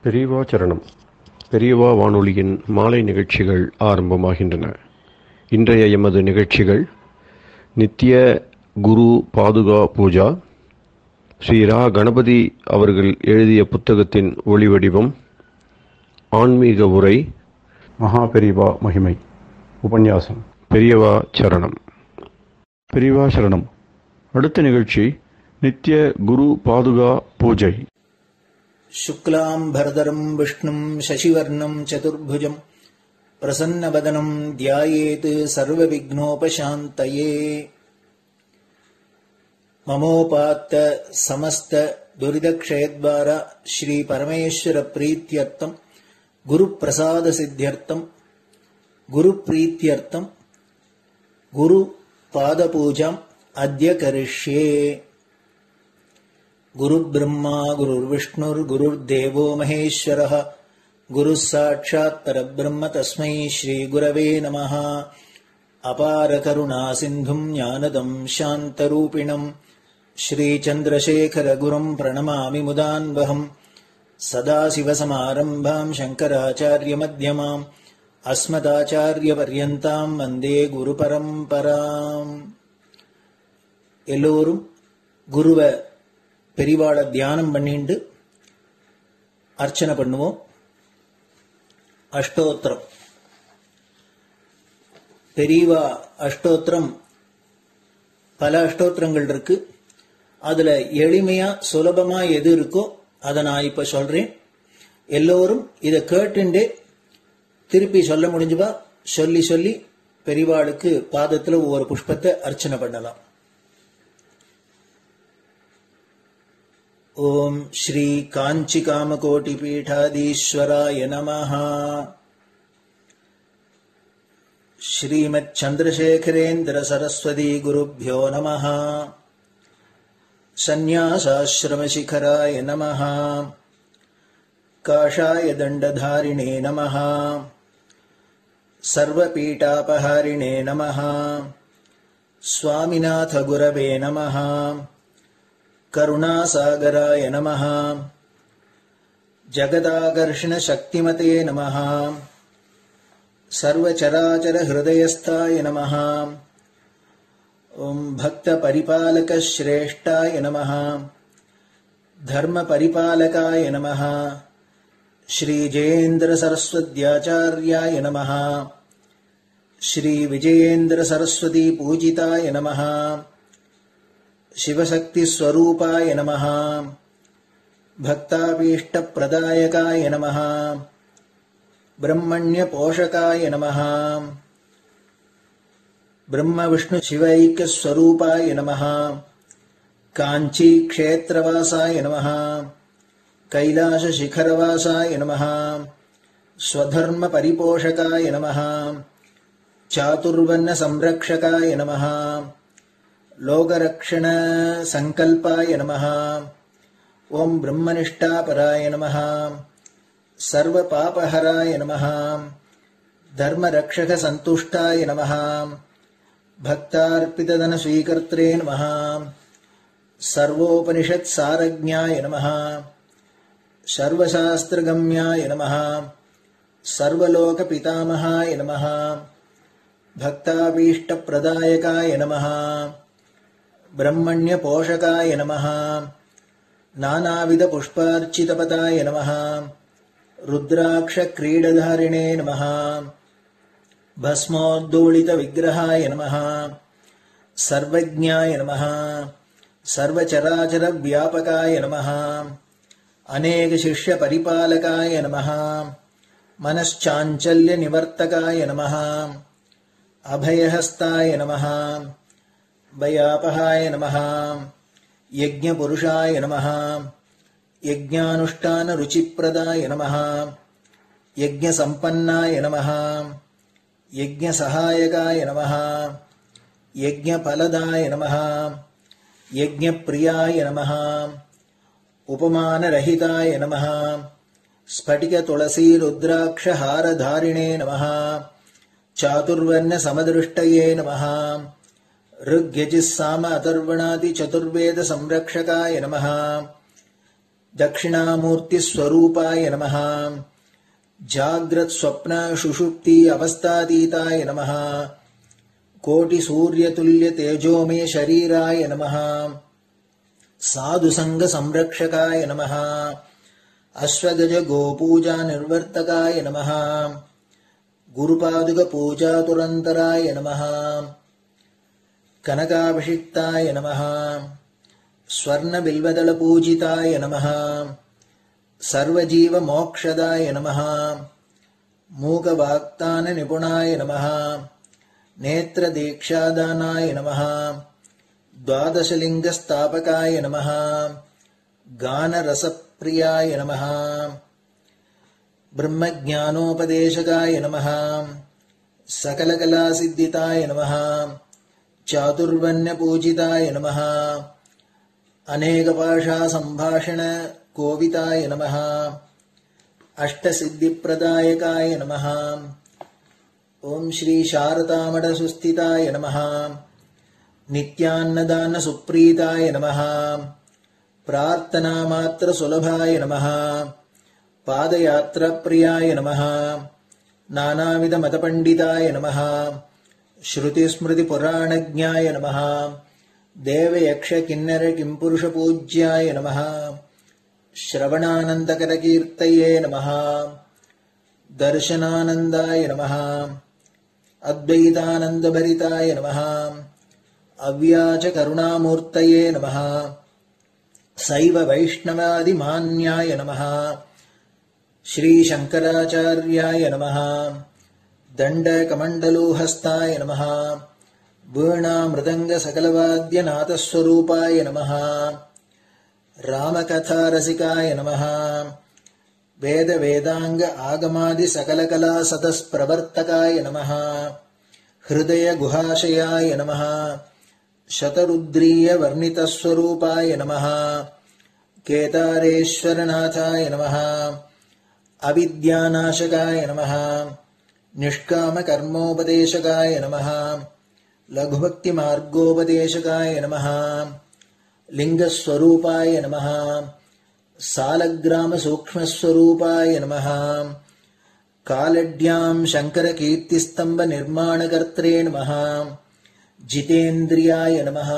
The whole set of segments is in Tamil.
பெரியவா சரணம். பெரியவா வானொலியின் மாலை நிகழ்ச்சிகள் ஆரம்பமாகின்றன. இன்றைய எமது நிகழ்ச்சிகள் நித்திய குரு பாதுகா பூஜா, ஸ்ரீ ரா கணபதி அவர்கள் எழுதிய புத்தகத்தின் ஒளிவடிவம், ஆன்மீக உரை, மகா பெரியவா மகிமை, உபன்யாசம். பெரியவா சரணம். பெரியவா சரணம். அடுத்த நிகழ்ச்சி நித்திய குரு பாதுகா பூஜை. शुक्लाम्भरधरं विष्णुं शशिवर्णं चतुर्भुजं प्रसन्नवदनं ध्यायेत् सर्वविघ्नोपशान्तये। ममोपात्त समस्त दुरितक्षयद्वार श्री परमेश्वर प्रीत्यर्थं गुरुप्रसाद सिद्ध्यर्थं गुरुप्रीत्यर्थं गुरुपादपूजाम् अद्य करिष्ये। गुरुर्ब्रह्मा गुरुर्विष्णुर्गुरुर्देवो महेश्वरः गुरुः साक्षात् परब्रह्म तस्मै श्रीगुरवे नमः। अपारकरुणा सिन्धुं ज्ञानदं शान्तरूपिणं श्रीचन्द्रशेखरगुरुं प्रणमामि मुदान्वहम्। सदाशिवसमारम्भां शङ्कराचार्यमध्यमाम् अस्मदाचार्यपर्यन्तां वन्दे गुरुपरम्पराम्. எல்லோரும் குருவ பெரிவாள தியானம் பண்ணிண்டு அர்ச்சனை பண்ணுவோம். அஷ்டோத்திரம். பெரியவா அஷ்டோத்திரம் பல அஷ்டோத்திரங்கள் இருக்கு. அதுல எளிமையா சுலபமா எது இருக்கோ அதை நான் இப்ப சொல்றேன். எல்லோரும் இதை கேட்டுண்டே திருப்பி சொல்ல முடிஞ்சுபா சொல்லி சொல்லி பெரிவாளுக்கு பாதத்துல ஒவ்வொரு புஷ்பத்தை அர்ச்சனை பண்ணலாம். ओम श्री कांची कामकोटि पीठाधीश्वराय नमः। श्रीमत् चंद्रशेखरेन्द्र सरस्वती गुरुभ्यो नमः। संन्यासाश्रम शिखराय नमः। काषाय दंडधारिणे नमः। सर्वपीठापहारिणे नमः। स्वामिनाथ गुरवे नमः। करुणासागराय नमः। जगदाकर्षण शक्तिमते नमः। सर्वचराचर हृदयस्थाय नमः। ओम भक्त परिपालक श्रेष्ठाय नमः। धर्म परिपालकाय नमः। श्री जयेन्द्र सरस्वत्याचार्याय नमः। श्री विजयेन्द्र सरस्वती पूजिताय नमः। शिवशक्ति स्वरूपाय नमः। भक्ताभीष्ट प्रदायकाय नमः। ब्रह्मण्य पोषकाय नमः। ब्रह्म विष्णु शिवैक्य स्वरूपाय नमः। कांची क्षेत्रवासाय नमः। कैलाश शिखरवासाय नमः। स्वधर्म परिपोषकाय नमः। चातुर्वर्ण संरक्षकाय नमः। लोकरक्षण संकल्पाय नमः। ओम ब्रह्मनिष्ठापराय नमः। सर्वपापहराय नमः। धर्मरक्षक संतुष्टाय नमः। भक्तार्पितधन स्वीकर्त्रे नमः। सर्वोपनिषत् सारज्ञाय नमः। सर्वशास्त्रगम्याय नमः। सर्वलोक पितामहाय नमः। भक्ताभीष्ट प्रदायकाय नमः। ब्रह्मण्य पोषकाय नमः। नानाविध पुष्पार्चितपदाय नमः। रुद्राक्ष क्रीडधारिणे नमः। भस्मोद्दोलित विग्रहाय नमः। सर्वज्ञाय नमः। सर्वचराचर व्यापकाय नमः। अनेक शिष्य परिपालकाय नमः। मनश्चाञ्चल्य निवर्तकाय नमः। अभयहस्ताय नमः। भयापहाय नमः। यज्ञपुरुषाय नमः। यज्ञानुष्ठान रुचिप्रदाय नमः। यज्ञसम्पन्नाय नमः। यज्ञसहायकाय नमः। यज्ञफलदाय नमः। यज्ञप्रियाय नमः। उपमानरहिताय नमः। स्फटिक तुलसी रुद्राक्ष हारधारिणे नमः। चातुर्वर्ण समदृष्टये नमः। ऋग्यजुस्साम अथर्वणादि चतुर्वेद संरक्षकाय नमः। தட்சிணாமூர்த்தி ஸ்வரூபாய நமஹ. ஜாக்ரத் ஸ்வப்ன சுஷுப்தி அவஸ்தாதீதாய நமஹ. கோட்டி சூரிய துல்லிய தேஜோமே ஷரீராய நமஹ. சாது சங்க சம்ரக்ஷகாய நமஹ. அஸ்வகஜ கோபூஜா நிர்வர்த்தகாய நமஹ. குருபாதுக பூஜா துரந்தராய நமஹ. கனகாபிஷிக்தாய நமஹ. ஸ்வர்ண பில்வதள பூஜிதாய நமஹ. சர்வஜீவ மோக்ஷதாய நமஹ. மூக வாக்தான நிபுணாய நமஹ. நேத்ர தீக்ஷாதானாய நமஹ. द्वादशलिंग स्थापकाय नमः. गान रसप्रियाय नमः. ब्रह्मज्ञानोपदेशकाय नमः. सकलकलासिद्धिताय नमः. चातुर्वण्यपूजिताय नमः. अनेकभाषा संभाषण कोविताय नमः. अष्टसिद्धिप्रदायकाय नमः. ओम श्री शारदामठ सुस्थिताय नमः. नित्यान्नदान सुप्रीताय नमः. प्रार्थना मात्र सुलभाय नमः. पादयात्रा प्रियाय नमः. नानाविध मतपंडिताय नमः. श्रुति स्मृति पुराणज्ञाय नमः. देव यक्ष किन्नर किंपुरुष पूज्याय नमः. श्रवणानंदकर कीर्तये नमः. दर्शनानंदाय नमः. अद्वैतानंद भरिताय नमः. अव्याच करुणामूर्तये नमः. शैव वैष्णवादि मान्याय नमः. श्री शंकराचार्याय नमः. दंड कमंडलूहस्ताय नमः. वीणा मृदंग सकलवाद्य नाथस्वरूपाय नमः. रामकथा रसिकाय नमः. वेद वेदांग आगमादि सकलकला सतस्प्रवर्तकाय नमः. हृदय गुहाशयाय नमः. शतरुद्रीय वर्णितस्वरूपाय नमः. केदारेश्वरनाथाय नमः. अविद्यानाशकाय नमः. निष्काम कर्मोपदेशकाय नमः. लघुभक्ति मार्गोपदेशकाय नमः. लिंगस्वरूपाय नमः. सालग्राम सूक्ष्मस्वरूपाय नमः. कालड्यां शंकर कीर्तिस्तंभ निर्माणकर्त्रे नमः. जितेन्द्रियाय नमः.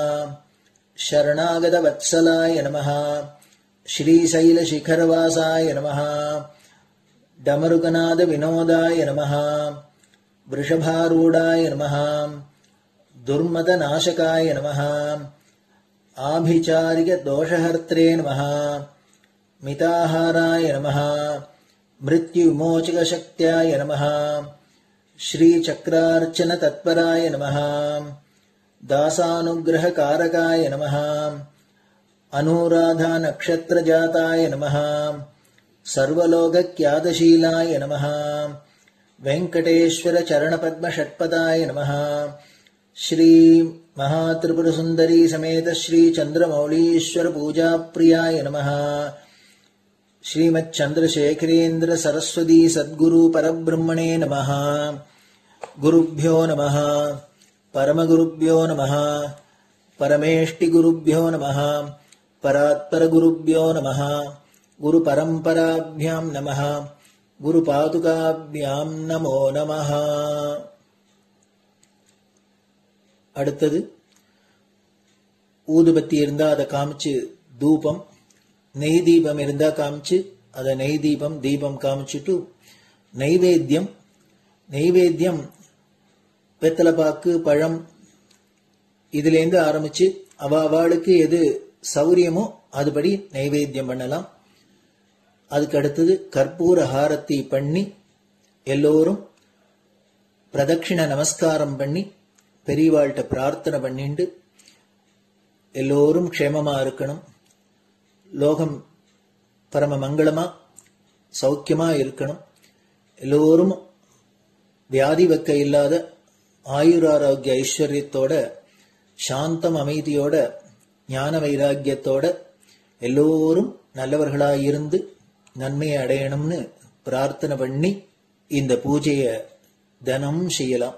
शरणागत वत्सलाय नमः. श्रीशैल शिखरवासाय नमः. डमरुकनाद विनोदाय नमः. वृषभारूढ़ाय नमः. दुर्मद नाशकाय नमः. आभिचारिक दोषहर्त्रे नमः. मिताहाराय नमः. मृत्युविमोचक शक्त्याय नमः. श्री चक्रार्चन तत्पराय नमः. दासानुग्रह कारकाय नमः. अनुराधा नक्षत्र जाताय नमः. सर्वलोक ख्यातशीलाय नमः. वेंकटेश्वर चरण पद्म षट्पदाय नमः. श्री महात्रिपुर सुंदरी समेत श्री चंद्रमौलीश्वर पूजा प्रियाय नमः. श्रीमच्चंद्रशेखरेन्द्र सरस्वती सद्गुरु परब्रह्मणे नमः. गुरुभ्यो नमः. परमगुरुभ्यो नमः. परमेष्टिगुरुभ्यो नमः. परात्परगुरुभ्यो नमः. गुरुपरम्पराभ्यां नमः. गुरुपादुकाभ्यां नमो नमः. அடுத்தது ஊதுபத்தி இருந்தா அதை காமிச்சு தூபம், நெய் தீபம் இருந்தா காமிச்சு அதை நெய் தீபம் தீபம் காமிச்சுட்டு நைவேத்தியம் நைவேத்தியம் வெத்தலைப்பாக்கு பழம் இதுலேருந்து ஆரம்பிச்சு அவளுக்கு எது சௌரியமோ அதுபடி நைவேத்தியம் பண்ணலாம். அதுக்கு அடுத்தது கற்பூர ஹாரத்தி பண்ணி எல்லோரும் பிரதட்சிண நமஸ்காரம் பண்ணி பெரியவாள்கிட்ட பிரார்த்தனை பண்ணிண்டு எல்லோரும் க்ஷேமமா இருக்கணும், லோகம் பரம மங்களமா சௌக்கியமா இருக்கணும், எல்லோரும் வியாதி வெக்க இல்லாத ஆயுராரோக்கிய ஐஸ்வர்யத்தோட சாந்தம் அமைதியோட ஞான வைராக்கியத்தோட எல்லோரும் நல்லவர்களாயிருந்து நன்மையை அடையணும்னு பிரார்த்தனை பண்ணி இந்த பூஜையை தினம் செய்யலாம்.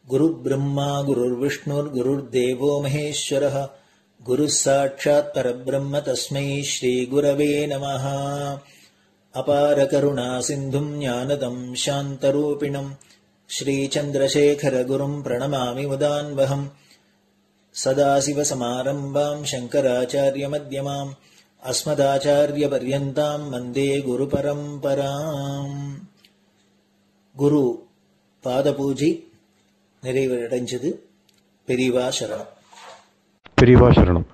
குரு பிரம்மா குரு விஷ்ணுர் குரு தேவோ மகேஸ்வரः குருः சாட்சாத் பரபிரம்ம தஸ்மை ஸ்ரீ குரவே நமः. அபார கருணா சிந்தும் ஞானதம் சாந்தரூபிணம் ஸ்ரீசந்திரசேகர குரும் பிரணமாமி முதான்வகம். சதாசிவசமாரம்பாம் சங்கராச்சார்ய மத்யமாம் அஸ்மதாச்சார்ய பர்யந்தாம் வந்தே குரு பரம்பராம். குரு பாத பூஜை நிறைவடைஞ்சது. பெரியவா சரணம். பெரியவா சரணம்.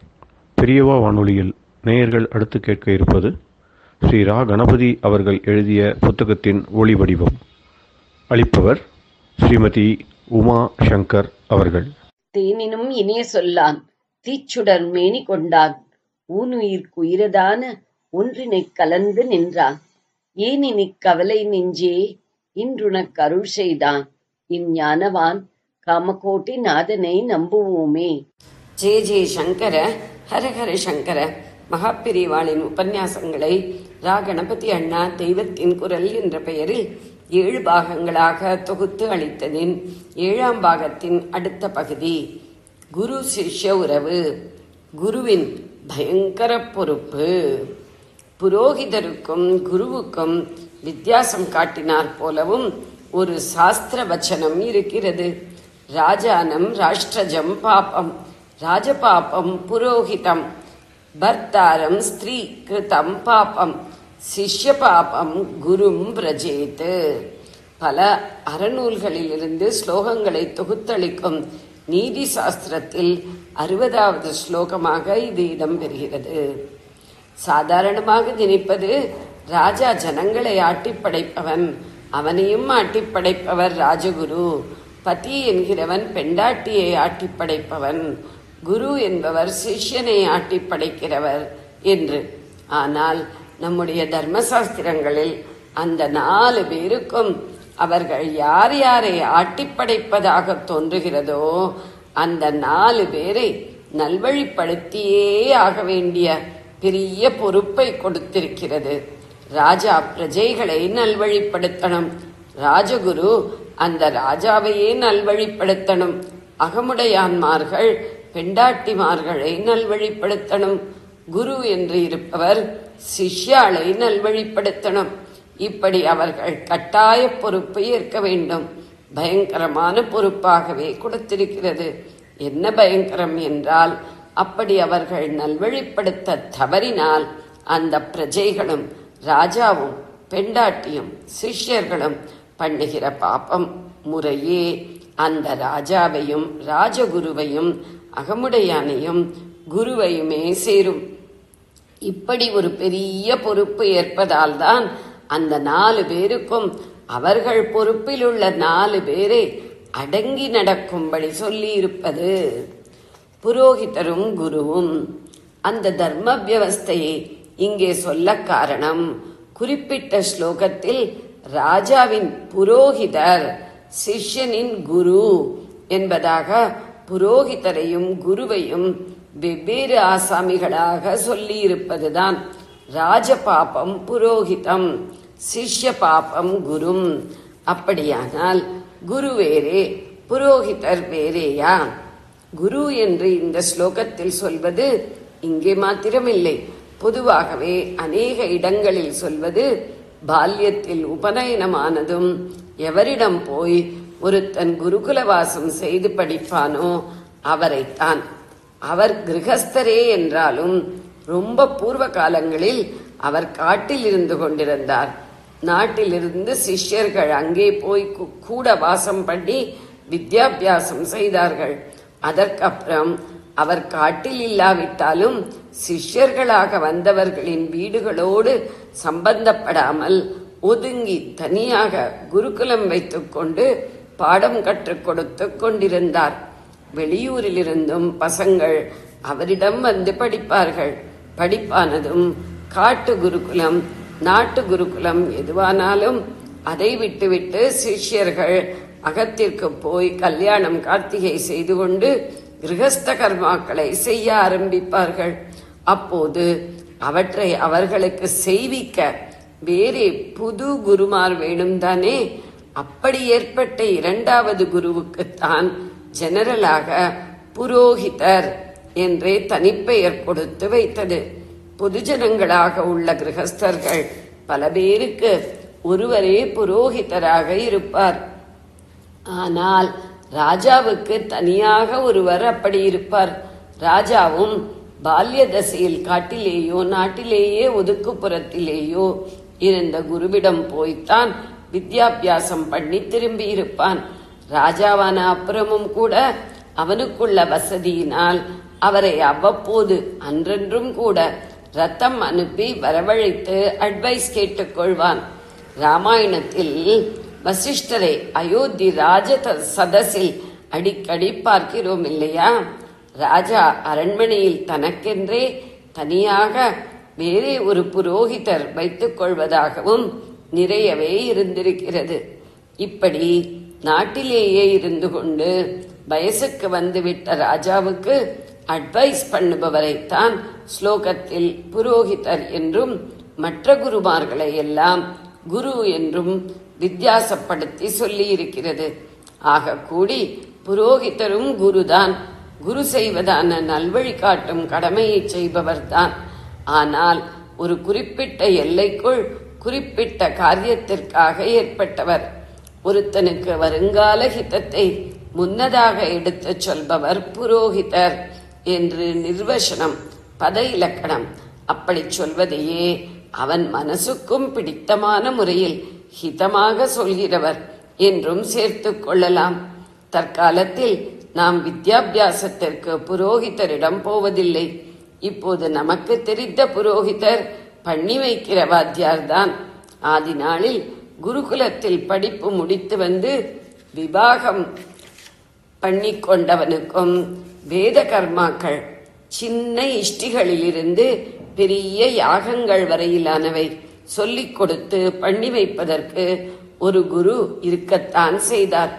பெரியவா வானொலியில் நேயர்கள் அடுத்து கேட்க இருப்பது ஸ்ரீ ரா கணபதி அவர்கள் எழுதிய புத்தகத்தின் ஒளி வடிவம். அளிப்பவர் ஸ்ரீமதி உமா சங்கர் அவர்கள். தேனினும் இனிய சொல்லான் தீச்சுடர் மேனி கொண்டான் ஊனுயிர்க்குயிரதான ஒன்றினைக் கலந்து நின்றான். ஏனினிக் கவலை நெஞ்சே இன்றுனக் அருள் செய்தான். இஞ்ஞானவான் காமகோட்டி நாதனை நம்புவோமே. ஜே ஜே சங்கர ஹரஹர சங்கர. மகாபெரிவாளின் உபன்யாசங்களை ரா கணபதி அண்ணா தெய்வத்தின் குரல் என்ற பெயரில் 7 பாகங்களாக தொகுத்து அளித்ததின் 7ஆம் பாகத்தின் அடுத்த பகுதி குரு சிஷ்ய உறவு. குருவின் பயங்கர பொறுப்பு. புரோகிதருக்கும் குருவுக்கும் வித்தியாசம் காட்டினார் போலவும் ஒரு சாஸ்திர வச்சனம் இருக்கிறது. ராஜானம் ராஷ்டிரஜம் பாபம் ராஜபாபம் புரோஹிதம் பர்த்தாரம் ஸ்திரீ கிருதம் பாபம் சிஷ்ய பாபம் குரும் பிரஜேத். பல அறநூல்களிலிருந்து ஸ்லோகங்களை தொகுத்தளிக்கும் நீதி சாஸ்திரத்தில் 60வது ஸ்லோகமாக இது இடம்பெறுகிறது. சாதாரணமாக நினைப்பது ராஜா ஜனங்களை ஆட்டிப்படைப்பவன், அவனையும் ஆட்டிப்படைப்பவர் ராஜகுரு. பதி என்கிறவன் பெண்டாட்டியை ஆட்டிப்படைப்பவன், குரு என்பவர் சிஷ்யனை ஆட்டிப்படைக்கிறவர் என்று. ஆனால் நம்முடைய தர்மசாஸ்திரங்களில் அந்த 4 பேருக்கும் அவர்கள் யார் யாரை ஆட்டிப்படைப்பதாக தோன்றுகிறதோ அந்த 4 பேரை நல்வழிப்படுத்தியே ஆக வேண்டிய பெரிய பொறுப்பை கொடுத்திருக்கிறது. ராஜா பிரஜைகளை நல்வழிப்படுத்தணும், ராஜகுரு அந்த ராஜாவையே நல்வழிப்படுத்தணும், அகமுடையான்மார்கள் பெண்டாட்டிமார்களை நல்வழிப்படுத்தணும், குரு என்று இருப்பவர் சிஷ்யாளை நல்வழிப்படுத்தணும். இப்படி அவர்கள் கட்டாய பொறுப்பை ஏற்க வேண்டும். பயங்கரமான பொறுப்பாகவே கொடுத்திருக்கிறது. என்ன பயங்கரம் என்றால், அப்படி அவர்கள் நல்வழிப்படுத்த தவறினால் அந்த பிரஜைகளும் ராஜாவும் பெண்டாட்டியும் சிஷ்யர்களும் பண்ணுகிற பாபம் முறையே அந்த ராஜாவையும் ராஜகுருவையும் அகமுடையானையும் குருவையுமே சேரும். இப்படி ஒரு பெரிய பொறுப்பு ஏற்பதால் தான் அந்த 4 பேருக்கும் அவர்கள் பொறுப்பில் உள்ள 4 பேரை அடங்கி நடக்கும்படி சொல்லி இருப்பது. புரோகிதரும் குருவும் அந்த தர்ம வியவஸ்தையை இங்கே சொல்ல காரணம், குறிப்பிட்ட ஸ்லோகத்தில் ராஜாவின் புரோகிதர் சிஷ்யனின் குரு என்பதாக புரோகிதரையும் குருவையும் வெவ்வேறு ஆசாமிகளாக சொல்லி இருப்பதுதான். ராஜ பாபம் புரோகிதம், சிஷ்ய பாபம் குரும். அப்படியானால் குரு வேறே புரோகிதர் வேறேயா? குரு என்று இந்த ஸ்லோகத்தில் சொல்வது இங்கே மாத்திரமில்லை, பொதுவாகவே அநேக இடங்களில் சொல்வது பால்யத்தில் உபநயனமானதும் எவரிடம் போய் ஒருத்தன் குருகுலவாசம் செய்து படிப்பானோ அவரைத்தான். அவர் கிரகஸ்தரே என்றாலும் ரொம்ப பூர்வ காலங்களில் அவர் காட்டில் இருந்து கொண்டிருந்தார். நாட்டிலிருந்து சிஷ்யர்கள் அங்கே போய் கூட வாசம் பண்ணி வித்யாபியாசம் செய்தார்கள். அதற்கப்புறம் அவர் காட்டில் இல்லாவிட்டாலும் சிஷ்யர்களாக வந்தவர்களின் வீடுகளோடு சம்பந்தப்படாமல் ஒதுங்கி தனியாக குருகுலம் வைத்துக் கொண்டு பாடம் கற்றுக் கொடுத்து கொண்டிருந்தார். வெளியூரிலிருந்தும் பசங்கள் அவரிடம் வந்து படிப்பார்கள். படிப்பானதும் காட்டு குருகுலம் நாட்டு குருகுலம் எதுவானாலும் அதை விட்டுவிட்டு சிஷ்யர்கள் அகத்திற்கு போய் கல்யாணம் கார்த்திகை செய்து கொண்டு கிரகஸ்த கர்மாக்களை செய்ய ஆரம்பிப்பார்கள். அப்போது அவற்றை அவர்களுக்கு செய்விக்க வேறே புது குருமார் வேணும் தானே. அப்படி ஏற்பட்ட 2வது குருவுக்குத்தான் ஜெனரலாக புரோகிதர் என்றே தனிப்பெயர் கொடுத்து வைத்தது. பொதுஜனங்களாக உள்ள கிரகஸ்தர்கள் பல பேருக்கு ஒருவரே புரோகிதராக இருப்பார். ஆனால் ராஜாவுக்கு தனியாக ஒருவர் அப்படி இருப்பார். ராஜாவும் பால்ய தசையில் காட்டிலேயோ நாட்டிலேயே ஒதுக்குப்புறத்திலேயோ இருந்த குருவிடம் போய்த்தான் வித்யாபியாசம் பண்ணி திரும்பி இருப்பான். ராஜாவான அப்புறமும் கூட அவனுக்குள்ள வசதியினால் அவரை அவ்வப்போது அன்றென்றும் கூட ரத்தம் அனுப்பி வரவழைத்து அட்வைஸ் கேட்டுக்கொள்வான். ராமாயணத்தில் வசிஷ்டரை அயோத்தி ராஜ சதஸில் அடிக்கடி பார்க்கிறோம் இல்லையா? ராஜா அரண்மனையில் தனக்கென்றே தனியாக வேறே ஒரு புரோகிதர் வைத்துக் கொள்வதாகவும் நிறையவே இருந்திருக்கிறது. இப்படி நாட்டிலேயே இருந்து கொண்டு வயசுக்கு வந்துவிட்ட ராஜாவுக்கு அட்வைஸ் பண்ணுபவரைத்தான் ஸ்லோகத்தில் புரோகிதர் என்றும் மற்ற குருமார்களை எல்லாம் குரு என்றும் வித்தியாசப்படுத்தி சொல்லி இருக்கிறது. ஆக கூடி புரோகிதரும் குருதான். குரு செய்வதான நல்வழி காட்டும் கடமையை செய்பவர்தான். ஆனால் ஒரு குறிப்பிட்ட எல்லைக்குள் குறிப்பிட்ட காரியத்திற்காக ஏற்பட்டவர். ஒருத்தனுக்கு வருங்கால ஹிதத்தை முன்னதாக எடுத்துச் சொல்பவர் புரோகிதர் என்று நிர்வசனம், பத இலக்கணம். அப்படி சொல்வதையே அவன் மனசுக்கும் பிடித்தமான முறையில் ஹிதமாக சொல்கிறவர் என்றும் சேர்த்து கொள்ளலாம். தற்காலத்தில் நாம் வித்யாபியாசத்திற்கு புரோகிதரிடம் போவதில்லை. இப்போது நமக்கு தெரிந்த புரோகிதர் பண்ணி வைக்கிற வாத்தியார்தான். ஆதி நாளில் குருகுலத்தில் படிப்பு முடித்து வந்து விவாகம் பண்ணி கொண்டவனுக்கும் வேத கர்மாக்கள் சின்ன இஷ்டிகளிலிருந்து பெரிய யாகங்கள் வரையிலானவை சொல்லிக் கொடுத்து பண்ணி வைப்பதற்கு ஒரு குரு இருக்கத்தான் செய்தார்.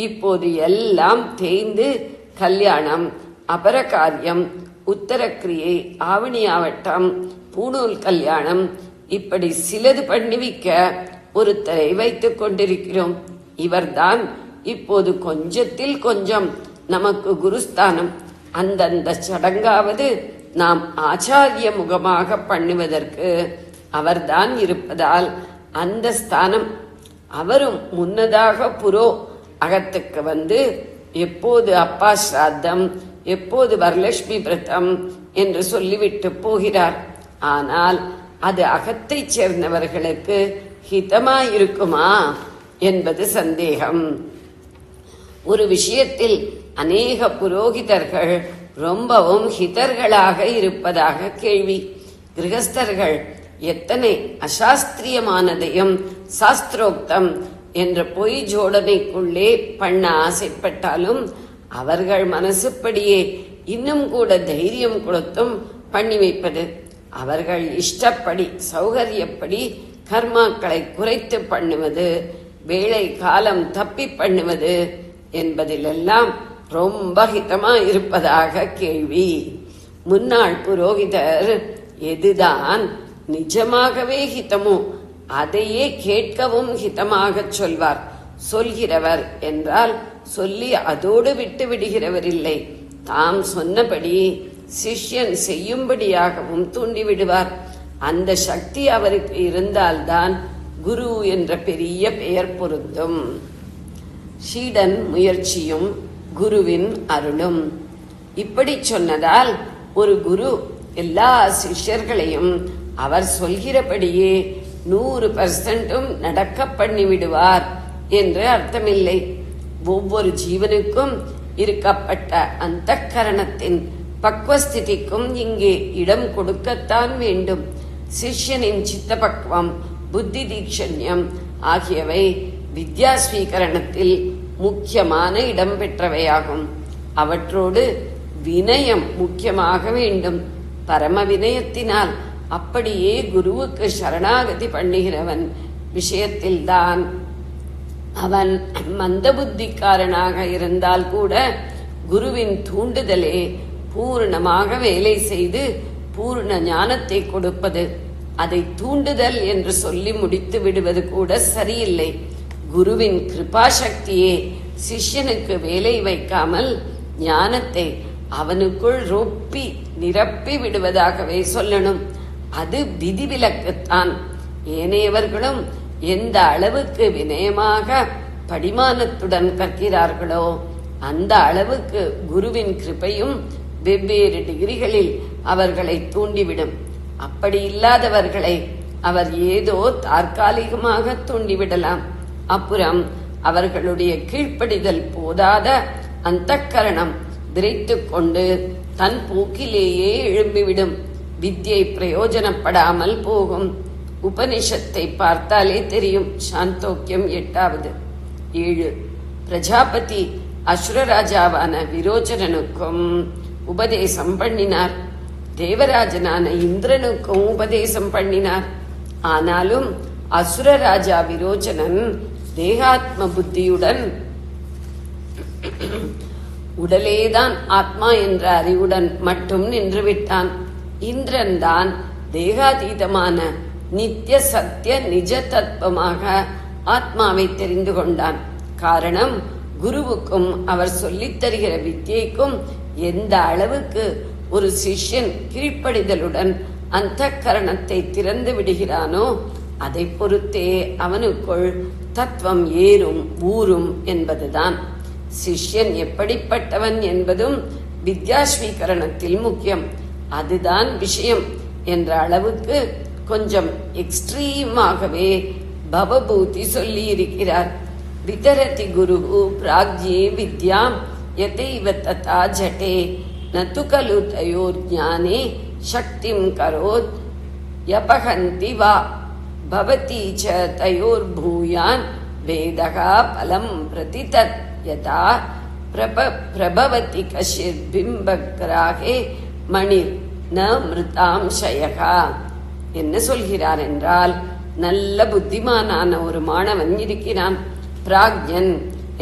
இப்போது எல்லாம் தேய்ந்து கல்யாணம், அபரகாரியம், உத்தரக்கிரியை, ஆவணியாவட்டம், பூணூல் கல்யாணம் இப்படி சிலது பண்ணி வைக்க ஒருத்தரை வைத்துக் கொண்டிருக்கிறோம். இவர்தான் இப்போது கொஞ்சத்தில் கொஞ்சம் நமக்கு குருஸ்தானம். அந்தந்த சடங்காவது நாம் ஆச்சாரிய முகமாக பண்ணுவதற்கு அவர்தான் இருப்பதால் அந்த ஸ்தானம். அவரும் முன்னதாக புரோ அகத்துக்கு வந்து எப்போது அப்பா ஸ்ராத்தம், எப்போது வரலட்சுமி விரதம் என்று சொல்லிவிட்டு போகிறார். ஆனால் அது அகத்தைச் சேர்ந்தவர்களுக்கு ஹிதமாயிருக்குமா என்பது சந்தேகம். ஒரு விஷயத்தில் அநேக புரோகிதர்கள் ரொம்பவும் ஹிதர்களாக இருப்பதாக கேள்வி. கிரகஸ்தர்கள் எத்தனை அசாஸ்திரியமானதையும் சாஸ்திரோக்தம் என்ற பொய் ஜோடனைக்குள்ளே பண்ண ஆசைப்பட்டாலும் அவர்கள் மனசுப்படியே இன்னும் கூட தைரியம் கொடுத்தும் பண்ணி வைப்பது, அவர்கள் இஷ்டப்படி சௌகரியப்படி கர்மாக்களை குறைத்து பண்ணுவது, வேளை காலம் தப்பி பண்ணுவது என்பதிலெல்லாம் ரொம்ப ஹிதமா இருப்பதாக கேள்வி. முன்னாள் புரோகிதர் எதுதான் நிஜமாகவே ஹிதமோ அதையே கேட்கவும் ஹிதமாக சொல்வார். சொல்கிறவர் என்றால் சொல்லி அதோடு விட்டு விடுகிறவர் இல்லை, தாம் சொன்னபடி சிஷ்யன் செய்யும்படியாகவும் தூண்டிவிடுவார். அந்த சக்தி அவருக்கு இருந்தால்தான் குரு என்ற பெரிய பெயர் பொருந்தும். சீடன் முயற்சியும் குருவின் அருளும். இப்படி சொன்னதால் ஒரு குரு எல்லா சிஷ்யர்களையும் அவர் சொல்கிறபடியே 100% நடக்க பண்ணிவிடுவார் என்று அர்த்தமில்லை. ஒவ்வொரு ஜீவனுக்கும் இருக்கப்பட்ட அந்த கரணத்தின் பக்வஸ்திதிக்கும் இங்கே இடம் கொடுக்கத்தான் வேண்டும். சிஷ்யனின் சித்த பக்குவம், புத்தி தீக்ஷண்யம் ஆகியவை வித்யாஸ்வீகரணத்தில் முக்கியமான இடம் பெற்றவையாகும். அவற்றோடு வினயம் முக்கியமாக வேண்டும். பரம வினயத்தினால் அப்படியே குருவுக்கு சரணாகதி பண்ணுகிறவன் விஷயத்தில்தான் அவன் மந்த புத்திக்காரனாக இருந்தால் கூட குருவின் தூண்டுதலே பூர்ணமாக வேலை செய்து பூர்ண ஞானத்தை கொடுப்பது. அதை தூண்டுதல் என்று சொல்லி முடித்து விடுவது கூட சரியில்லை. குருவின் கிருபா சக்தியே சிஷ்யனுக்கு வேலை வைக்காமல் ஞானத்தை அவனுக்குள் ரொப்பி நிரப்பி விடுவதாகவே சொல்லணும். அது விதிவிலக்குத்தான். ஏனையவர்களும் எந்த அளவுக்கு வினயமாக படிமானத்துடன் கற்கிறார்களோ அந்த அளவுக்கு குருவின் கிருபையும் வெவ்வேறு டிகிரிகளில் அவர்களை தூண்டிவிடும். அப்படி இல்லாதவர்களை அவர் ஏதோ தற்காலிகமாக தூண்டிவிடலாம். அப்புறம் அவர்களுடைய கீழ்ப்படிதல் போதாத அந்தக்கரணம் விரைத்துக் கொண்டு தன் போக்கிலேயே எழும்பிவிடும். வித்யை பிரயோஜனப்படாமல் போகும். உபனிஷத்தை பார்த்தாலே தெரியும். சாந்தோக்கியம் 8வது. 7. பிரஜாபதி அசுரராஜாவான விரோச்சனனுக்கும் உபதேசம் பண்ணினார். தேவராஜனான இந்திரனுக்கும் உபதேசம் பண்ணினார். ஆனாலும் அசுரராஜா விரோச்சனன் தேகாத்ம புத்தியுடன் உடலேதான் ஆத்மா என்ற அறிவுடன் மட்டும் நின்றுவிட்டான். இந்திரன் தான் தேகாதீதமான நித்திய சத்திய நிஜ தத்துவமாக ஆத்மாவை தெரிந்து கொண்டான். காரணம், குருவுக்கும் அவர் சொல்லித் தருகிற வித்யைக்கும் எந்த அளவுக்கு ஒரு சிஷ்யன் கீழ்ப்படிதலுடன் அந்த கரணத்தை திறந்து விடுகிறானோ அதை பொறுத்தே அவனுக்குள் தத்துவம் ஏறும் ஊறும் என்பதுதான். சிஷ்யன் எப்படிப்பட்டவன் என்பதும் வித்யாஸ்வீகரணத்தில் முக்கியம். அதுதான் விஷயம் என்ற அளவுக்கு கொஞ்சம் எக்ஸ்ட்ரீமாகவே பவபூதி சொல்லி இருக்கிறார். விதரதி குரு பிராக்ஞே வித்யாம் யதைவ ததா ஜடே நது கலு தயோர் ஞானே சக்திம் கரோத் யபஹந்தி வா பவதி ச தயோர் பூயான் வேதகா பலம் பிரதி தத் யதா பிரபவதி கஷித் பிம்பக்ராகே மணிர் ந மிருதாம் ஷயகா. என்ன சொல்கிறார் என்றால், நல்ல புத்திமானான ஒரு மாணவன் இருக்கிறான், பிராக்ஞன்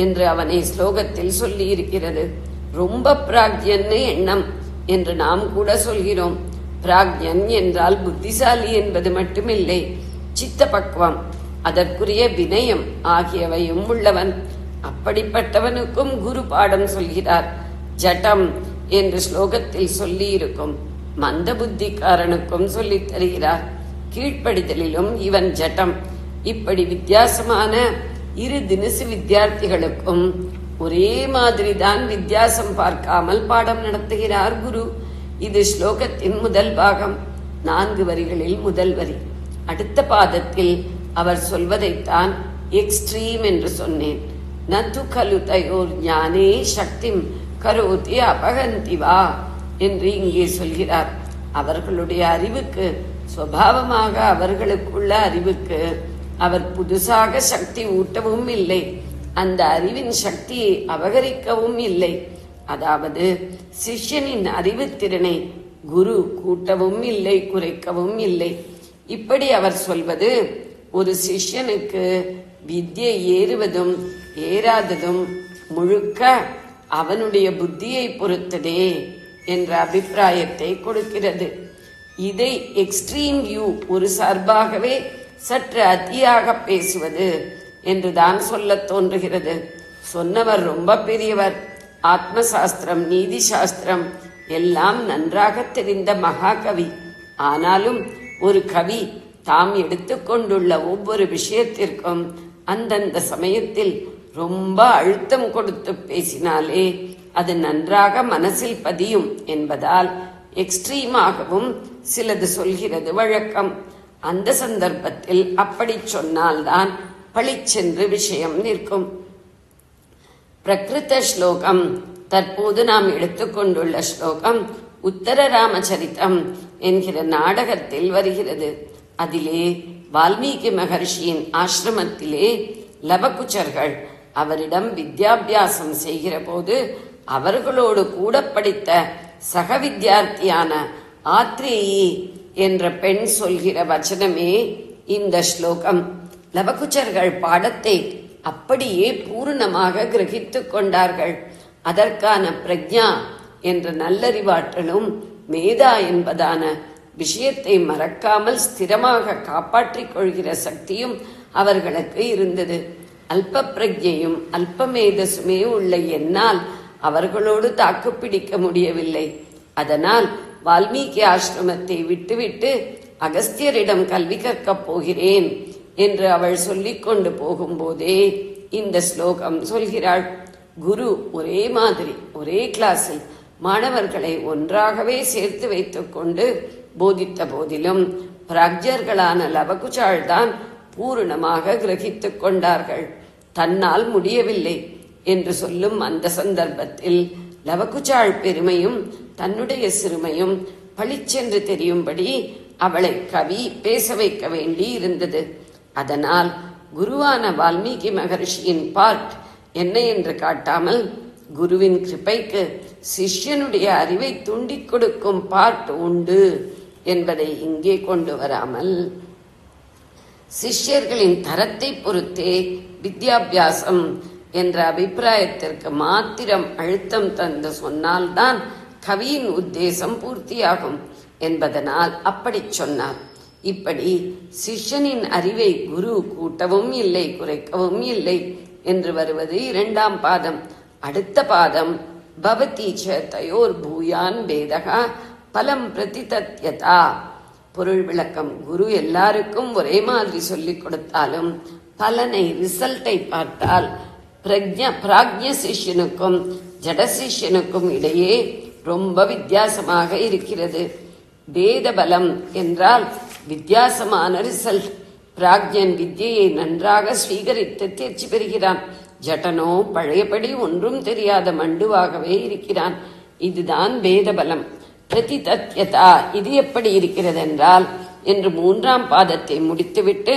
என்று அவனை ஸ்லோகத்தில் சொல்லி இருக்கிறது. ரொம்ப பிராக்ஞன்னு எண்ணம் என்று நாம் கூட சொல்கிறோம். பிராக்ஞன் என்றால் புத்திசாலி என்பது மட்டுமில்லை, சித்த பக்குவம், அதற்குரிய வினயம் ஆகியவையும் உள்ளவன். அப்படிப்பட்டவனுக்கும் குரு பாடம் சொல்கிறார். ஜட்டம் என்று ஸ்லோகத்தில் சொல்லி இருக்கும் மந்த புத்திக்காரனுக்கும் சொல்லித் தருகிறார். கீழ்ப்படிதலிலும் இவன் ஜட்டம். இப்படி வித்தியாசமான இரு தினசு வித்தியார்த்திகளுக்கும் ஒரே மாதிரி தான் வித்தியாசம் பார்க்காமல் பாடம் நடத்துகிறார் குரு. இது ஸ்லோகத்தின் முதல் பாகம், 4 வரிகளில் முதல் வரி. அடுத்த பாதத்தில் அவர் சொல்வதைத்தான் எக்ஸ்ட்ரீம் என்று சொன்னேன். நது கலு தயோர் ஞானே சக்திம் கரோதி அபகந்தி வா என்று இங்கே சொல்கிறார். அவர்களுடைய அறிவுக்கு, சுபாவமாக அவர்களுக்குள்ள அறிவுக்கு அவர் புதுசாக சக்தி ஊட்டவும் இல்லை, அந்த அறிவின் சக்தியை அபகரிக்கவும் இல்லை. அதாவது சிஷ்யனின் அறிவுத்திறனை குரு கூட்டவும் இல்லை, குறைக்கவும் இல்லை. இப்படி அவர் சொல்வது ஒரு சிஷ்யனுக்கு வித்யை ஏறுவதும் ஏறாததும் முழுக்க அவனுடைய புத்தியை பொறுத்ததே என்ற அபிப்பிராயத்தை கொடுக்கிறது. இதை எக்ஸ்ட்ரீம் வியூ ஒரு சார்பாகவே சற்று அத்தியாக பேசுவது என்றுதான் சொல்ல தோன்றுகிறது. சொன்னவர் ரொம்ப பெரியவர், ஆத்ம சாஸ்திரம், நீதி சாஸ்திரம் எல்லாம் நன்றாக தெரிந்த மகாகவி. ஆனாலும் ஒரு கவி தாம் எடுத்துக்கொண்டுள்ள ஒவ்வொரு விஷயத்திற்கும் அந்தந்த சமயத்தில் ரொம்ப அழுத்தம் கொடுத்து பேசினாலே அது நன்றாக மனசில் பதியும் என்பதால் எக்ஸ்ட்ரீமாகவும் சிலது சொல்கிறது வழக்கம். அந்த சந்தர்ப்பத்தில் அப்படி சொன்னால்தான் பளிச்சென்று விஷயம் நிற்கும். பிரகிருத ஸ்லோகம், தற்போது நாம் எடுத்துக்கொண்டுள்ள ஸ்லோகம் உத்தர ராமச்சரிதம் என்கிற நாடகத்தில் வருகிறது. அதிலே வால்மீகி மகர்ஷியின் ஆசிரமத்திலே லவகுச்சர்கள் அவரிடம் வித்யாபியாசம் செய்கிற போது அவர்களோடு கூட படித்த சக வித்யார்த்தியான ஆத்ரேயி என்ற பெண் சொல்கிற வச்சனமே இந்த ஸ்லோகம். லவகுச்சர்கள் பாடத்தை அப்படியே பூர்ணமாக கிரகித்துக் கொண்டார்கள். அதற்கான பிரக்ஞா என்ற நல்லறிவாற்றலும் மேதா என்பதான விஷயத்தை மறக்காமல் ஸ்திரமாக காப்பாற்றிக் கொள்கிற சக்தியும் அவர்களுக்கு இருந்தது. அல்ப பிரஜையும் அல்பமேதசுமே உள்ள என்னால் அவர்களோடு தாக்குப்பிடிக்க முடியவில்லை. அதனால் வால்மீகி ஆசிரமத்தை விட்டுவிட்டு அகஸ்தியரிடம் கல்வி கற்கப் போகிறேன் என்று அவள் சொல்லிக் கொண்டு போகும்போதே இந்த ஸ்லோகம் சொல்கிறாள். குரு ஒரே மாதிரி ஒரே கிளாஸில் மாணவர்களை ஒன்றாகவே சேர்த்து வைத்துக் கொண்டு போதித்த போதிலும் பிராக்ஞர்களான லவகுச்சாள் தான் பூரணமாக கிரகித்துக் கொண்டார்கள். தன்னால் முடியவில்லை என்று சொல்லும் அந்த சந்தர்ப்பத்தில் லவகுச்சாள் பெருமையும் தன்னுடைய சிறுமையும் பளிச்சென்று தெரியும்படி அவளை கவி பேச வைக்க வேண்டி இருந்தது. அதனால் குருவான வால்மீகி மகர்ஷியின் பார்ட் என்ன என்று காட்டாமல் குருவின் கிருபைக்கு சிஷ்யனுடைய அறிவை தூண்டிக் கொடுக்கும் பார்ட் உண்டு என்பதை இங்கே கொண்டு வராமல் சிஷ்யர்களின் தரத்தை பொறுத்தே வித்யாபியாசம் என்ற அபிப்பிராயத்திற்கு மாத்திரம் அழுத்தம் தந்து சொன்னால்தான் கவியின் உத்தேசம் பூர்த்தியாகும் என்பதனால் அப்படி சொன்னார். இப்படி சிஷ்யனின் அறிவை குரு கூட்டவும் இல்லை குறைக்கவும் இல்லை என்று வருவது இரண்டாம் பாதம். அடுத்த பாதம் பவதீச்ச தயோர் பூயான் பேதகா பலம் பிரதிதத்யதா. பொருள் விளக்கம். குரு எல்லாருக்கும் ஒரே மாதிரி சொல்லிக் கொடுத்தாலும் பலனை ரிசல்ட்டை பார்த்தால் பிராக்ஞ சிஷ்யனுக்கும் ஜட சிஷ்யனுக்கும் இடையே ரொம்ப வித்தியாசமாக இருக்கிறது. வேத பலம் என்றால் வித்தியாசமான ரிசல்ட். பிராக்ஞன் வித்யை நன்றாக ஸ்வீகரித்து தேர்ச்சி பெறுகிறான். ஜட்டனோ பழையபடி ஒன்றும் தெரியாத மண்டுவாகவே இருக்கிறான். இதுதான் வேத பலம். பிரதிதத்யதா இது எப்படி இருக்கிறது என்றால் என்று மூன்றாம் பாதத்தை முடித்துவிட்டு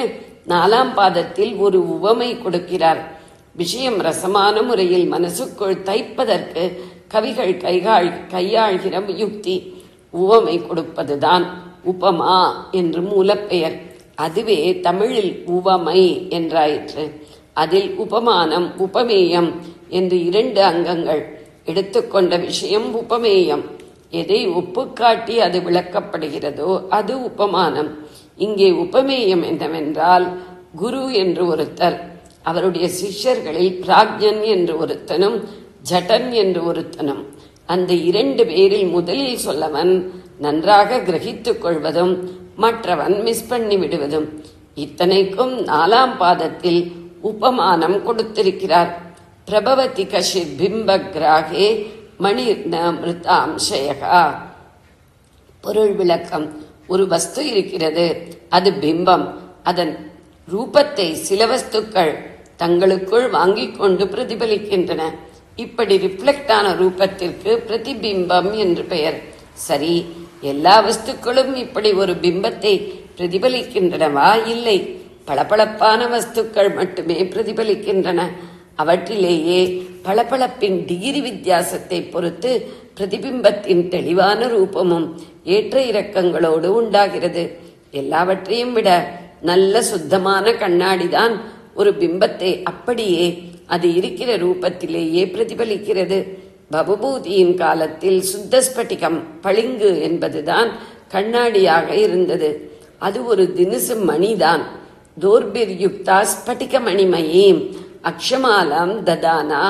நாலாம் பாதத்தில் ஒரு உவமை கொடுக்கிறார். விஷயம் ரசமான முறையில் மனசுக்குள் தைப்பதற்கு கவிகள் கையாள்கிற யுக்தி. உவமை கொடுப்பதுதான் உபமா என்று மூலப்பெயர். அதுவே தமிழில் உவமை என்றாயிற்று. அதில் உபமானம் உபமேயம் என்று இரண்டு அங்கங்கள். எடுத்துக்கொண்ட விஷயம் உபமேயம். எதை ஒப்புக்காட்டி அது விளக்கப்படுகிறதோ அது உபமானம். இங்கே உபமேயம் என்னவென்றால் குரு என்று ஒருத்தர், அவருடைய சிஷ்யர்களில் பிராக்ஞன் என்று ஒருத்தனும் ஜடன் என்று ஒருத்தனும். அந்த இரண்டு பேரில் முதலில் சொல்லவன் நன்றாக கிரகித்துக் கொள்வதும் மற்றவன் மிஸ் பண்ணி விடுவதும். இத்தனைக்கும் நாலாம் பாதத்தில் உபமானம் கொடுத்திருக்கிறார். பிரபவதி கஷித் பிம்ப கிராகே மணிர்ன மிருதாம்சயகா. பொருள் விளக்கம். ஒரு வஸ்து இருக்கிறது, அது பிம்பம். அதன் ரூபத்தை சில வஸ்துக்கள் தங்களுக்குள் வாங்கிக் கொண்டு பிரதிபலிக்கின்றன. இப்படி ரிஃப்ளெக்ட் ஆன ரூபத்திற்கு பிரதிபிம்பம் என்று பெயர். சரி, எல்லா வஸ்துக்களும் இப்படி ஒரு பிம்பத்தை பிரதிபலிக்கின்றனவா? இல்லை, பளபளப்பான வஸ்துக்கள் மட்டுமே பிரதிபலிக்கின்றன. அவற்றிலேயே பளபளப்பின் டிகிரி வித்தியாசத்தை பொறுத்து பிரதிபிம்பத்தின் தெளிவான ரூபமும் ஏற்ற இறக்கங்களோடு உண்டாகிறது. எல்லாவற்றையும் விட நல்ல சுத்தமான கண்ணாடிதான் ஒரு பிம்பத்தை அப்படியே அது இருக்கிற ரூபத்திலேயே பிரதிபலிக்கிறது. பவபூதியின் காலத்தில் சுத்த ஸ்பட்டிகம் பளிங்கு என்பதுதான் கண்ணாடியாக இருந்தது. அது ஒரு தினுசு மணிதான். தோர்பிர் யுக்தா ஸ்பட்டிக மணிமயீம் அக்ஷமாலாம் ததானா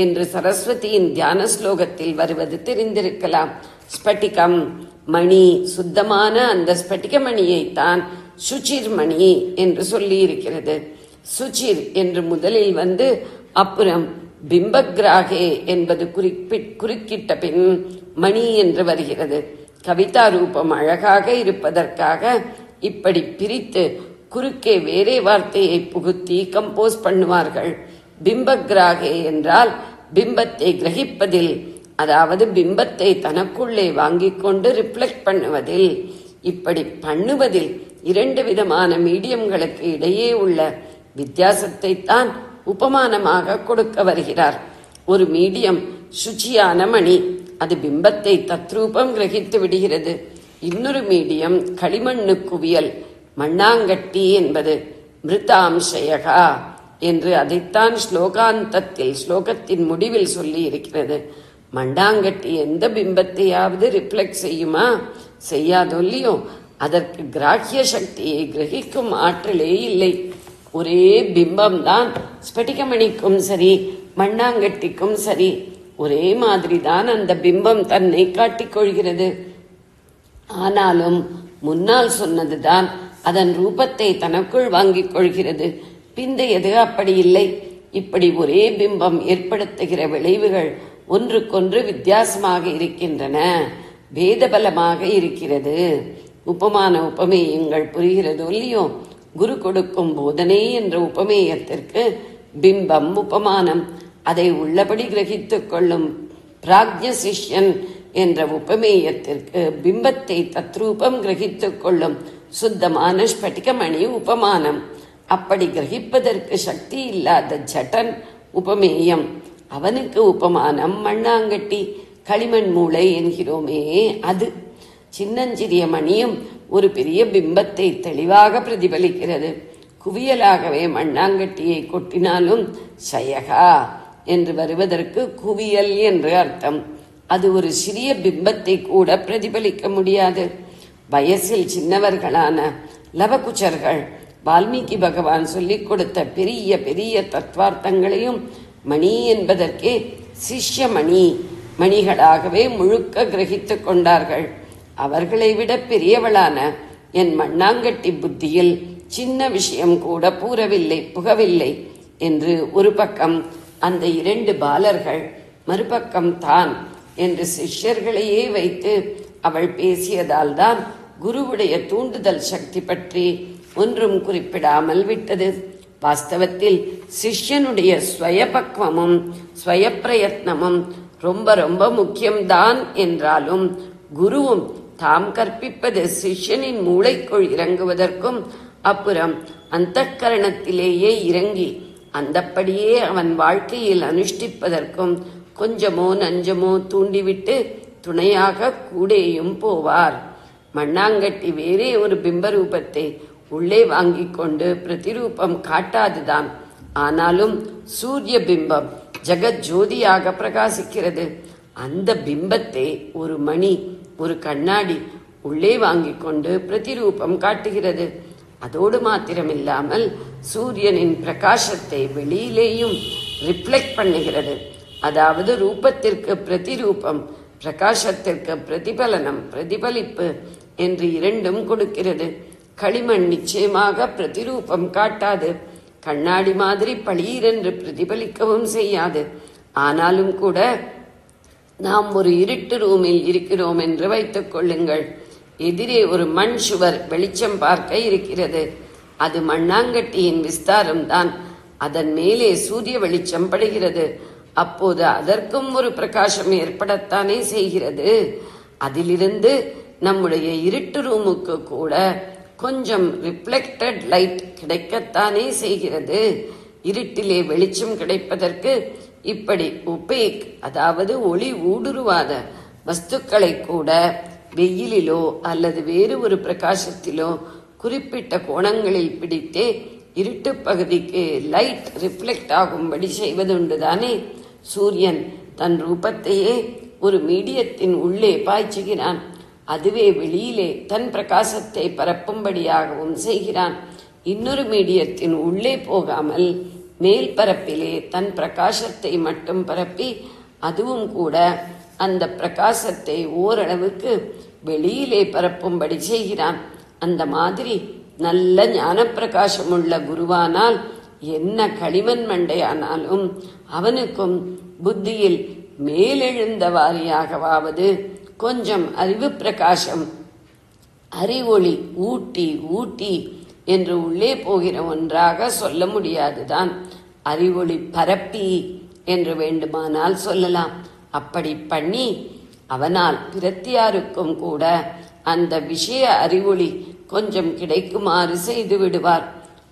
என்று சரஸ்வதியின் தியான ஸ்லோகத்தில் வருவது தெரிந்திருக்கலாம். ஸ்பட்டிகம் மணி, சுத்தமான அந்த ஸ்பட்டிக மணியைத்தான் சுச்சிர் மணி என்று சொல்லி இருக்கிறது. சுச்சிர் என்று முதலில் வந்து அப்புறம் பிம்பக்ராகே என்பது குறுக்கிட்ட பின் மணி என்று வருகிறது. கவிதா ரூபம் அழகாக இருப்பதற்காக இப்படி பிரித்து குறுக்கே வேறே வார்த்தையை புகுத்தி கம்போஸ் பண்ணுவார்கள். பிம்பக்ராகே என்றால் பிம்பத்தை கிரகிப்பதில், அதாவது பிம்பத்தை தனக்குள்ளே வாங்கிக் கொண்டு ரிஃப்ளெக்ட் பண்ணுவதில். இப்படி பண்ணுவதில் இரண்டு விதமான மீடியம்களுக்கு இடையே உள்ள வித்தியாசத்தை தான் உபமானமாக கொடுக்க வருகிறார். ஒரு மீடியம் சுச்சியான மணி, அது பிம்பத்தை தத்ரூபம் கிரகித்து விடுகிறது. இன்னொரு மீடியம் களிமண்ணு குவியல், மண்ணாங்கட்டி என்பது மிருதாம்சயகா என்று அதைத்தான் ஸ்லோகத்தின் முடிவில் சொல்லி இருக்கிறது. மண்ணாங்கட்டி எந்த பிம்பத்தையாவது ரிஃப்ளெக்ட் செய்யுமா? செய்யாதொல்லியோ. அதற்கு கிராஹ்ய சக்தியை கிரகிக்கும் ஆற்றலே இல்லை. ஒரே பிம்பம்தான் ஸ்பட்டிகமணிக்கும் சரி மண்ணாங்கட்டிக்கும் சரி. ஒரே மாதிரிதான் அந்த பிம்பம் தன்னை காட்டிக்கொள்கிறது. ஆனாலும் முன்னால் சொன்னதுதான் அதன் ரூபத்தை தனக்குள் வாங்கிக் கொள்கிறது. பிந்தையது அப்படி இல்லை. இப்படி ஒரே பிம்பம் ஏற்படுத்துகிற விளைவுகள் ஒன்றுக்கொன்று வித்தியாசமாக இருக்கின்றன, பேதபலமாக இருக்கிறது. உபமான உபமேயங்கள் புரிகிறதோ இல்லையோ? குரு கொடுக்கும் போதனை என்ற உபமேயத்திற்கு பிம்பம் உபமானம். அதை உள்ளபடி கிரகித்துக் கொள்ளும் பிராக்ஞ சிஷ்யன் என்ற உபமேயத்திற்கு பிம்பத்தை தத்ரூபம் கிரகித்துக் கொள்ளும் சுத்தமான ஸ்பட்டிகமணி உபமானம். அப்படி கிரகிப்பதற்கு சக்தி இல்லாத ஜட்டன் உபமேயம். அவனுக்கு உபமானம் மண்ணாங்கட்டி, களிமண் மூளை என்கிறோமே அது. சின்னஞ்சிறிய மணியும் ஒரு பெரிய பிம்பத்தை தெளிவாக பிரதிபலிக்கிறது. குவியலாகவே மண்ணாங்கட்டியை கொட்டினாலும் சயகா என்று வருவதற்கு குவியல் என்று அர்த்தம். அது ஒரு சிறிய பிம்பத்தை கூட பிரதிபலிக்க முடியாது. வயசில் சின்னவர்களான லவகுச்சர்கள் வால்மீகி பகவான் சொல்லிக் கொடுத்த பெரிய பெரிய தத்துவார்த்தங்களையும் மணி என்பதற்கே சிஷ்யமணி மணிகளாகவே முழுக்க கிரகித்துக் கொண்டார்கள். அவர்களை விட பெரியவளான என் மண்ணாங்கட்டி புத்தியில் சின்ன விஷயம் கூட புகவில்லை என்று ஒரு பக்கம் அந்த 2 பாலர்கள், மறுபக்கம் தான் என்று சிஷ்யர்களையே வைத்து அவள் பேசியதால் தான் குருவுடைய தூண்டுதல் சக்தி பற்றி ஒன்றும் குறிப்பிடாமல் விட்டது. வாஸ்தவத்தில் சிஷ்யனுடைய ஸ்வயபக்வமும் ஸ்வயப்பிரயத்னமும் ரொம்ப ரொம்ப முக்கியம்தான் என்றாலும் குருவும் தாம் கற்பிப்பது சிஷ்யனின் மூளைக்குள் இறங்குவதற்கும் அப்புறம் அந்தக்கரணத்திலேயே இறங்கி அந்தப்படியே அவன் வாழ்க்கையில் அனுஷ்டிப்பதற்கும் கொஞ்சமோ நஞ்சமோ தூண்டிவிட்டு துணையாக கூடேயும் போவார். மண்ணாங்கட்டி வேறே ஒரு பிம்ப ரூபத்தை உள்ளே வாங்கிக் கொண்டு பிரதிரூபம் காட்டாதுதான். ஆனாலும் சூரிய பிம்பம் ஜெகத் ஜோதியாக பிரகாசிக்கிறது. அந்த பிம்பத்தை ஒரு மணி, ஒரு கண்ணாடி உள்ளே வாங்கிக் கொண்டு பிரதிரூபம் காட்டுகிறது. அதோடு மாத்திரமில்லாமல் சூரியனின் பிரகாசத்தை வெளியிலேயும் ரிஃப்ளெக்ட் பண்ணுகிறது. அதாவது ரூபத்திற்கு பிரதிரூபம், பிரகாசத்திற்கு பிரதிபலனம், பிரதிபலிப்பு என்று 2ம் கொடுக்கிறது. களிமண் நிச்சயமாக பிரதிரூபம் காட்டாது, கண்ணாடி மாதிரி பளீரென்று பிரதிபலிக்கவும் செய்யாது. ஆனாலும் கூட நாம் ஒரு இருட்டு ரூமில் இருக்கிறோம் என்று வைத்துக் கொள்ளுங்கள். எதிரே ஒரு மண் சுவர் வெளிச்சம் பார்க்க இருக்கிறது. அது மண்ணாங்கட்டியின் விஸ்தாரம் தான். அதன் மேலே சூரிய வெளிச்சம் படுகிறது. அப்போது அதற்கும் ஒரு பிரகாசம் ஏற்படத்தானே செய்கிறது. அதிலிருந்து நம்முடைய இருட்டு ரூமுக்கு கூட கொஞ்சம் ரிஃப்ளெக்டட் லைட் கிடைக்கத்தானே செய்கிறது. இருட்டிலே வெளிச்சம் கிடைப்பதற்கு இப்படி ஒபேக், அதாவது ஒளி ஊடுருவாத வஸ்துக்களை கூட வெயிலிலோ அல்லது வேறு ஒரு பிரகாசத்திலோ குறிப்பிட்ட கோணங்களில் பிடித்தே இருட்டு பகுதிக்கு லைட் ரிஃப்ளெக்ட் ஆகும்படி செய்வதுண்டுதானே. சூரியன் தன் ரூபத்தையே ஒரு மீடியத்தின் உள்ளே பாய்ச்சுகிறான். அதுவே வெளியிலே தன் பிரகாசத்தை பரப்பும்படியாகவும் செய்கிறான். இன்னொரு மீடியத்தின் உள்ளே போகாமல் மேல் பரப்பிலே தன் பிரகாசத்தை மட்டும் பரப்பி அதுவும் கூட அந்த பிரகாசத்தை ஓரளவுக்கு வெளியிலே பரப்பும்படி செய்கிறான். அந்த மாதிரி நல்ல ஞான பிரகாசம் உள்ள குருவானால் என்ன களிமண் மண்டையானாலும் அவனுக்கும் புத்தியில் மேலெழுந்த வாரியாகவாவது கொஞ்சம் அறிவு பிரகாசம், அறிவொளி ஊட்டி ஊட்டி என்று உள்ளே போகிற ஒன்றாக சொல்ல முடியாதுதான். அறிவொளி பரப்பி என்று வேண்டுமானால் சொல்லலாம். அப்படி பண்ணி அவனால் பிரத்தியாருக்கும் கூட அந்த விஷய அறிவொளி கொஞ்சம் கிடைக்குமாறு செய்து விடுவார்.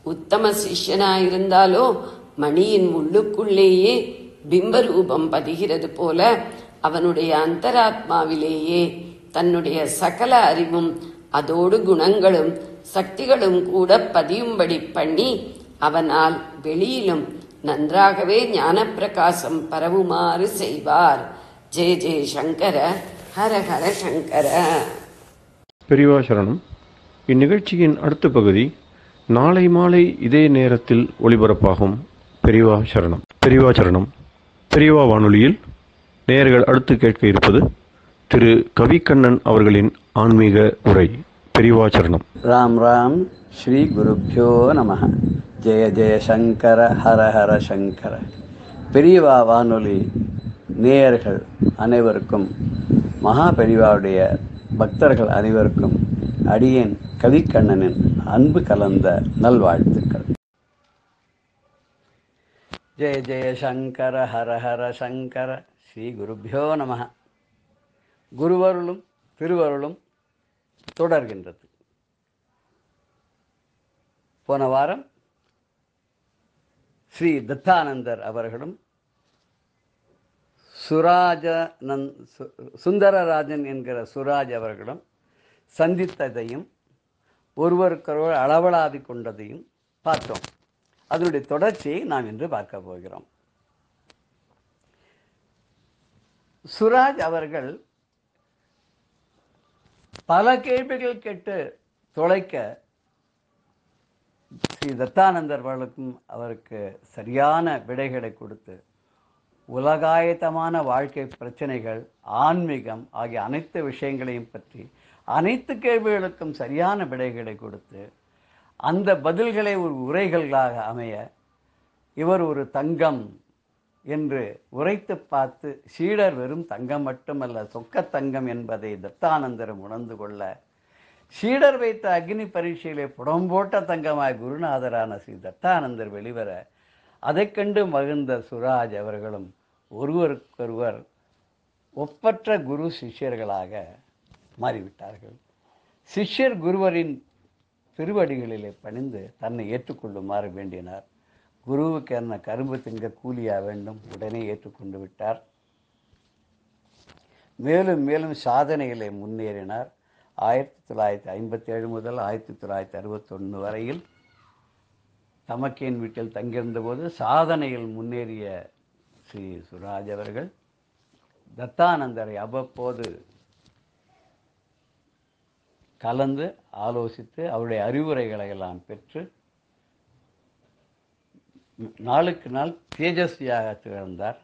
உத்தம சிஷ்யனாயிருந்தாலோ மணியின் உள்ளுக்குள்ளேயே பிம்பரூபம் பதிகிறது போல அவனுடைய அந்தராத்மாவிலேயே தன்னுடைய சகல அறிவும் அதோடு குணங்களும் சக்திகளும் கூட பதியும்படி பண்ணி அவனால் வெளியிலும் நன்றாகவே ஞான பிரகாசம் பரவுமாறு செய்வார். ஜெய ஜெய சங்கர, ஹர ஹர சங்கர. பெரியவா சரணம். இந்நிகழ்ச்சியின் அடுத்த பகுதி நாளை மாலை இதே நேரத்தில் ஒளிபரப்பாகும். பெரியவா சரணம். பெரியவா சரணம். பெரியவா வானொலியில் நேயர்கள் அடுத்து கேட்க இருப்பது திரு கவிக்கண்ணன் அவர்களின் ஆன்மீக உரை. பெரியவாச்சரணம். ராம் ராம். ஸ்ரீ குருப்யோ நம. ஜெய ஜெய சங்கர ஹர ஹர சங்கர. பெரியவா வானொலி நேயர்கள் அனைவருக்கும், மகா பெரியவாவுடைய பக்தர்கள் அனைவருக்கும் அடியேன் கவிக்கண்ணனின் அன்பு கலந்த நல்வாழ்த்துக்கள். ஜெய ஜெய சங்கர ஹர ஹர சங்கர. ஸ்ரீ குருப்யோ நம. குருவருளும் திருவருளும் தொடர்கின்றது. போன வாரம் ஸ்ரீ தத்தானந்தர் அவர்களும் சுந்தரராஜன் என்கிற சுராஜ் அவர்களும் சந்தித்ததையும் ஒருவருக்கொருவர் அளவலாவி கொண்டதையும் பார்த்தோம். அதனுடைய தொடர்ச்சியை நாம் இன்று பார்க்க போகிறோம். சுராஜ் அவர்கள் பல கேள்விகள் கேட்டு தொலைக்க ஸ்ரீ தத்தானந்தர் அவர்களுக்கும் அவருக்கு சரியான விடைகளை கொடுத்து உலகாயத்தமான வாழ்க்கை பிரச்சனைகள், ஆன்மீகம் ஆகிய அனைத்து விஷயங்களையும் பற்றி அனைத்து கேள்விகளுக்கும் சரியான விடைகளை கொடுத்து அந்த பதில்களை ஒரு உரைகளாக அமைய இவர் ஒரு தங்கம் என்று உரைத்து பார்த்து, சீடர் வெறும் தங்கம் மட்டுமல்ல சொக்க தங்கம் என்பதை தத்தானந்தரும் உணர்ந்து கொள்ள, சீடர் வைத்த அக்னி பரீட்சையிலே புடம்போட்ட தங்கமாய் குருநாதரான ஸ்ரீ தத்தானந்தர் வெளிவர அதைக் கண்டு மகிழ்ந்த சுராஜ் அவர்களும் ஒருவருக்கொருவர் ஒப்பற்ற குரு சிஷ்யர்களாக மாறிவிட்டார்கள். சிஷ்யர் குருவரின் திருவடிகளிலே பணிந்து தன்னை ஏற்றுக்கொள்ளுமாறு வேண்டினார். குருவுக்கு என்ன கரும்பு திங்க கூலியா வேண்டும், உடனே ஏற்றுக்கொண்டு விட்டார். மேலும் மேலும் சாதனைகளை முன்னேறினார். 1957 முதல் 1961 வரையில் தமக்கேன் வீட்டில் தங்கியிருந்த போது சாதனையில் முன்னேறிய ஸ்ரீ சுராஜ் அவர்கள் தத்தானந்தரை அவ்வப்போது கலந்து ஆலோசித்து அவருடைய அறிவுரைகளை எல்லாம் பெற்று நாளுக்கு நாள் தேஜஸ்வியாக திகழ்ந்தார்.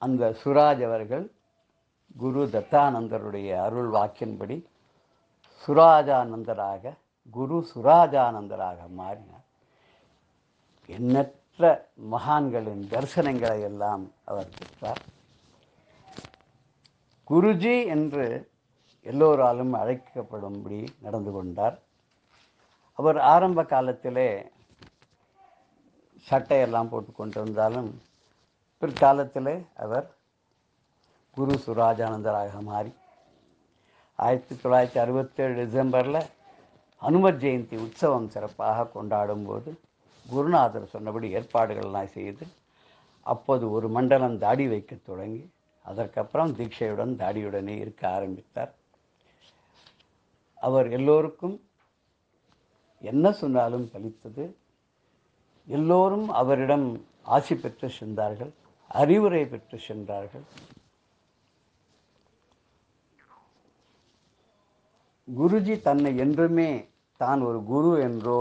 அந்த சுராஜ் அவர்கள் குரு தத்தானந்தருடைய அருள் வாக்கின்படி சுராஜானந்தராக, குரு சுராஜானந்தராக மாறினார். எண்ணற்ற மகான்களின் தரிசனங்களை எல்லாம் அவர் பெற்றார். குருஜி என்று எல்லோராலும் அழைக்கப்படும்படி நடந்து கொண்டார். அவர் ஆரம்ப காலத்திலே சட்டையெல்லாம் போட்டு கொண்டு வந்தாலும் பிற்காலத்திலே அவர் குரு சுராஜானந்தராக மாறி 1967 டிசம்பரில் அனுமத் ஜெயந்தி உற்சவம் சிறப்பாக கொண்டாடும் போது குருநாதர் சொன்னபடி ஏற்பாடுகள்லாம் செய்து அப்போது ஒரு மண்டலம் தாடி வைக்க தொடங்கி அதற்கப்புறம் தீட்சையுடன் தாடியுடனே இருக்க ஆரம்பித்தார். அவர் எல்லோருக்கும் என்ன சொன்னாலும் பலித்தது. எல்லோரும் அவரிடம் ஆசி பெற்று சென்றார்கள், அறிவுரை பெற்று சென்றார்கள். குருஜி தன்னை என்றுமே தான் ஒரு குரு என்றோ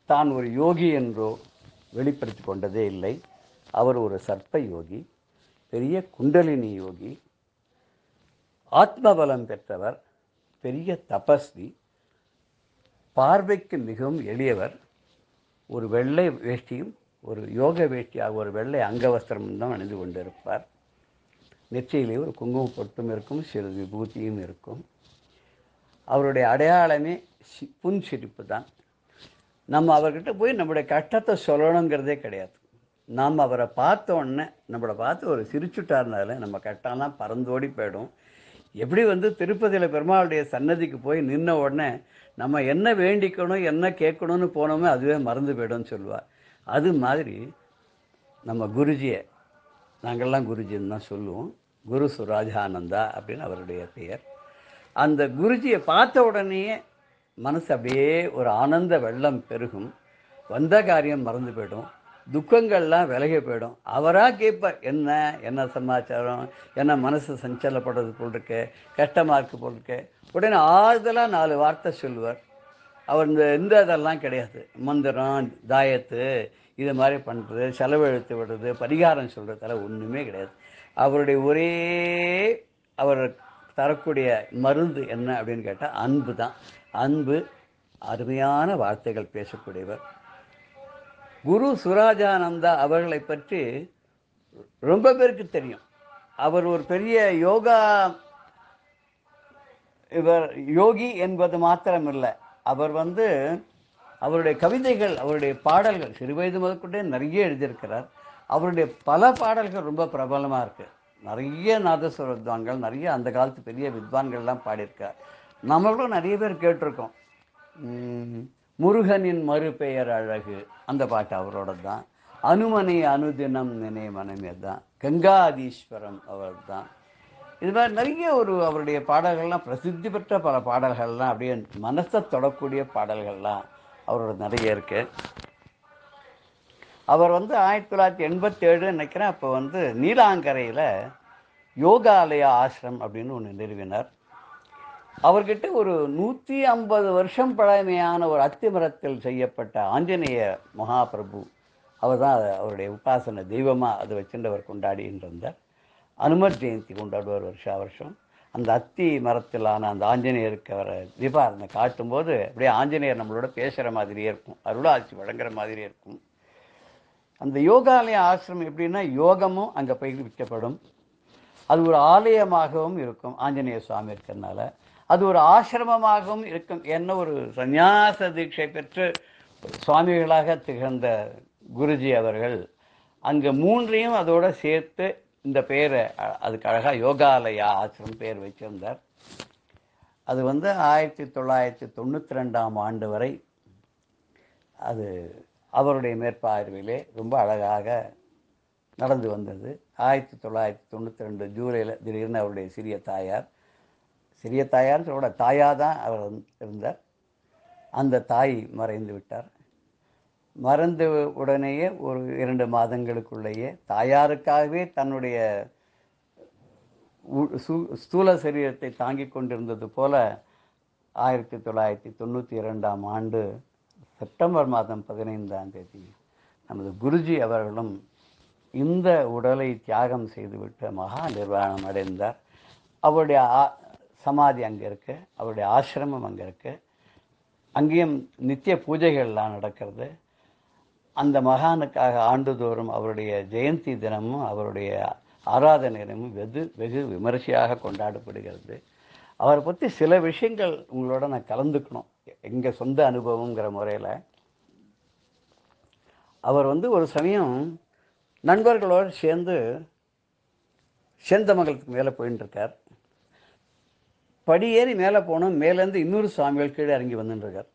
தான் ஒரு யோகி என்றோ வெளிப்படுத்தி கொண்டதே இல்லை. அவர் ஒரு சர்ப்ப யோகி, பெரிய குண்டலினி யோகி, ஆத்மபலம் பெற்றவர், பெரிய தபஸ்வி, பார்வைக்கு மிகவும் எளியவர். ஒரு வெள்ளை வேஷ்டியும் ஒரு யோக வேஷ்டியாக ஒரு வெள்ளை அங்கவஸ்திரமும் தான் அணிந்து கொண்டிருப்பார். நெற்றியிலே ஒரு குங்கும பொட்டும் இருக்கும், சிறு விபூதியும் இருக்கும். அவருடைய அடையாளமே புன்சிரிப்பு தான். நம்ம அவர்கிட்ட போய் நம்மளுடைய கஷ்டத்தை சொல்லணுங்கிறதே கிடையாது. நாம் அவரை பார்த்த உடனே நம்மளை பார்த்து ஒரு சிரிச்சுட்டாருனால நம்ம கஷ்டம்லாம் பறந்தோடி போயிடும். எப்படி திருப்பதியில் பெருமாளுடைய சன்னதிக்கு போய் நின்ன உடனே நம்ம என்ன வேண்டிக்கணும் என்ன கேட்கணும்னு போனோமே அதுவே மறந்து போய்டும்னு சொல்லுவார். அது மாதிரி நம்ம குருஜியை நாங்கள்லாம் குருஜின்னு தான் சொல்லுவோம். குரு சுராஜானந்தா அப்படின்னு அவருடைய பெயர். அந்த குருஜியை பார்த்த உடனேயே மனசு அப்படியே ஒரு ஆனந்த வெள்ளம் பெருகும். வந்த காரியம் மறந்து போய்டும், துக்கங்கள்லாம் விலகி போய்டும். அவராக கேட்பார், என்ன சமாச்சாரம், என்ன மனசு சஞ்சலப்படுறது போல் இருக்கு, கஷ்டமாக இருக்கு போல் இருக்கு. உடனே ஆறுதலாக 4 வார்த்தை சொல்லுவார். அவர் இந்த இதெல்லாம் கிடையாது. மந்திரம், தாயத்து இது மாதிரி பண்ணுறது, செலவழித்து விடுறது, பரிகாரம் சொல்கிறதெல்லாம் ஒன்றுமே கிடையாது. அவருடைய அவர் தரக்கூடிய மருந்து என்ன அப்படின்னு கேட்டால் அன்பு தான். அன்பு, அருமையான வார்த்தைகள் பேசக்கூடியவர். குரு சுராஜானந்தா அவர்களை பற்றி ரொம்ப பேருக்கு தெரியும். அவர் ஒரு பெரிய யோகி என்பது மாத்திரமில்லை, அவர் அவருடைய கவிதைகள், அவருடைய பாடல்கள் சிறுவயது முதற்கொண்டே நிறைய எழுதியிருக்கிறார். அவருடைய பல பாடல்கள் ரொம்ப பிரபலமாக இருக்குது. நிறைய நாதஸ்வர வித்வான்கள், நிறைய அந்த காலத்து பெரிய வித்வான்கள்லாம் பாடியிருக்கார். நம்மளும் நிறைய பேர் கேட்டிருக்கோம். முருகனின் மறுபெயர் அழகு, அந்த பாட்டு அவரோட தான். அனுமனை அனுதினம் நினை மனமே தான். கங்காதீஸ்வரம் அவர் தான். இது மாதிரி நிறைய அவருடைய பாடல்கள்லாம், பிரசித்தி பெற்ற பல பாடல்கள்லாம், அப்படியே மனசை தொடக்கூடிய பாடல்கள்லாம் அவரோட நிறைய இருக்கு. அவர் 1987 நினைக்கிறேன், அப்போ நீலாங்கரையில் யோகாலய ஆசிரம் அப்படின்னு ஒன்று நிறுவினார். அவர்கிட்ட ஒரு 150 வருஷம் பழமையான ஒரு அத்திமரத்தில் செய்யப்பட்ட ஆஞ்சநேய மகாபிரபு, அவர் தான் அவருடைய உபாசன தெய்வமாக அதை வச்சுட்டு கொண்டாடின்னு இருந்தார். அனுமர் ஜெயந்தி கொண்டாடுவார் வருஷா வருஷம். அந்த அத்தி மரத்திலான அந்த ஆஞ்சநேயருக்கு அவரை தீபாரதனை காட்டும்போது அப்படியே ஆஞ்சநேயர் நம்மளோட பேசுகிற மாதிரியே இருக்கும், அருளாட்சி வழங்குற மாதிரியே இருக்கும். அந்த யோகாலய ஆசிரமம் எப்படின்னா, யோகமும் அங்கே பயிற்சிக்கப்படும். அது ஒரு ஆலயமாகவும் இருக்கும், ஆஞ்சநேய சுவாமி இருக்கிறதுனால. அது ஒரு ஆசிரமமாகவும் இருக்கும். என்ன ஒரு சந்நியாச தீட்சை பெற்று சுவாமிகளாக திகழ்ந்த குருஜி அவர்கள் அங்கே 3ஐயும் அதோட சேர்த்து இந்த பேரை, அதுக்கு அழகாக யோகாலயா ஆசிரமம் பேர் வச்சிருந்தார். அது 1992ஆம் ஆண்டு வரை அது அவருடைய மேற்பார்வையிலே ரொம்ப அழகாக நடந்து வந்தது. 1992 ஜூலையில் திடீர்னு அவருடைய சிறிய தாயார்னு சொல்ல, தாயாக தான் அவர் இருந்தார். அந்த தாய் மறைந்து விட்டார். மறந்த உடனேயே ஒரு 2 மாதங்களுக்குள்ளேயே தாயாருக்காகவே தன்னுடைய ஸ்தூல சரீரத்தை தாங்கி கொண்டிருந்தது போல 1992ஆம் ஆண்டு செப்டம்பர் மாதம் 15ஆம் தேதி நமது குருஜி அவர்களும் இந்த உடலை தியாகம் செய்துவிட்டு மகா நிர்வாணம் அடைந்தார். அவருடைய சமாதி அங்கே இருக்கு, அவருடைய ஆசிரமம் அங்கே இருக்கு. அங்கேயும் நித்திய பூஜைகள்லாம் நடக்கிறது. அந்த மகானுக்காக ஆண்டுதோறும் அவருடைய ஜெயந்தி தினமும் அவருடைய ஆராதனை தினமும் வெகு விமரிசையாக கொண்டாடப்படுகிறது. அவரை பற்றி சில விஷயங்கள் உங்களோட நான் கலந்துக்கணும், எங்கள் சொந்த அனுபவங்கிற முறையில். அவர் ஒரு சமயம் நண்பர்களோடு சேர்ந்து சேந்தமங்கலத்துக்கு மேலே போயின்னு இருக்கார். படியேறி மேலே போனோம், மேலேருந்து இன்னொரு சுவாமிகள் கீழே இறங்கி வந்துட்டுருக்கார்.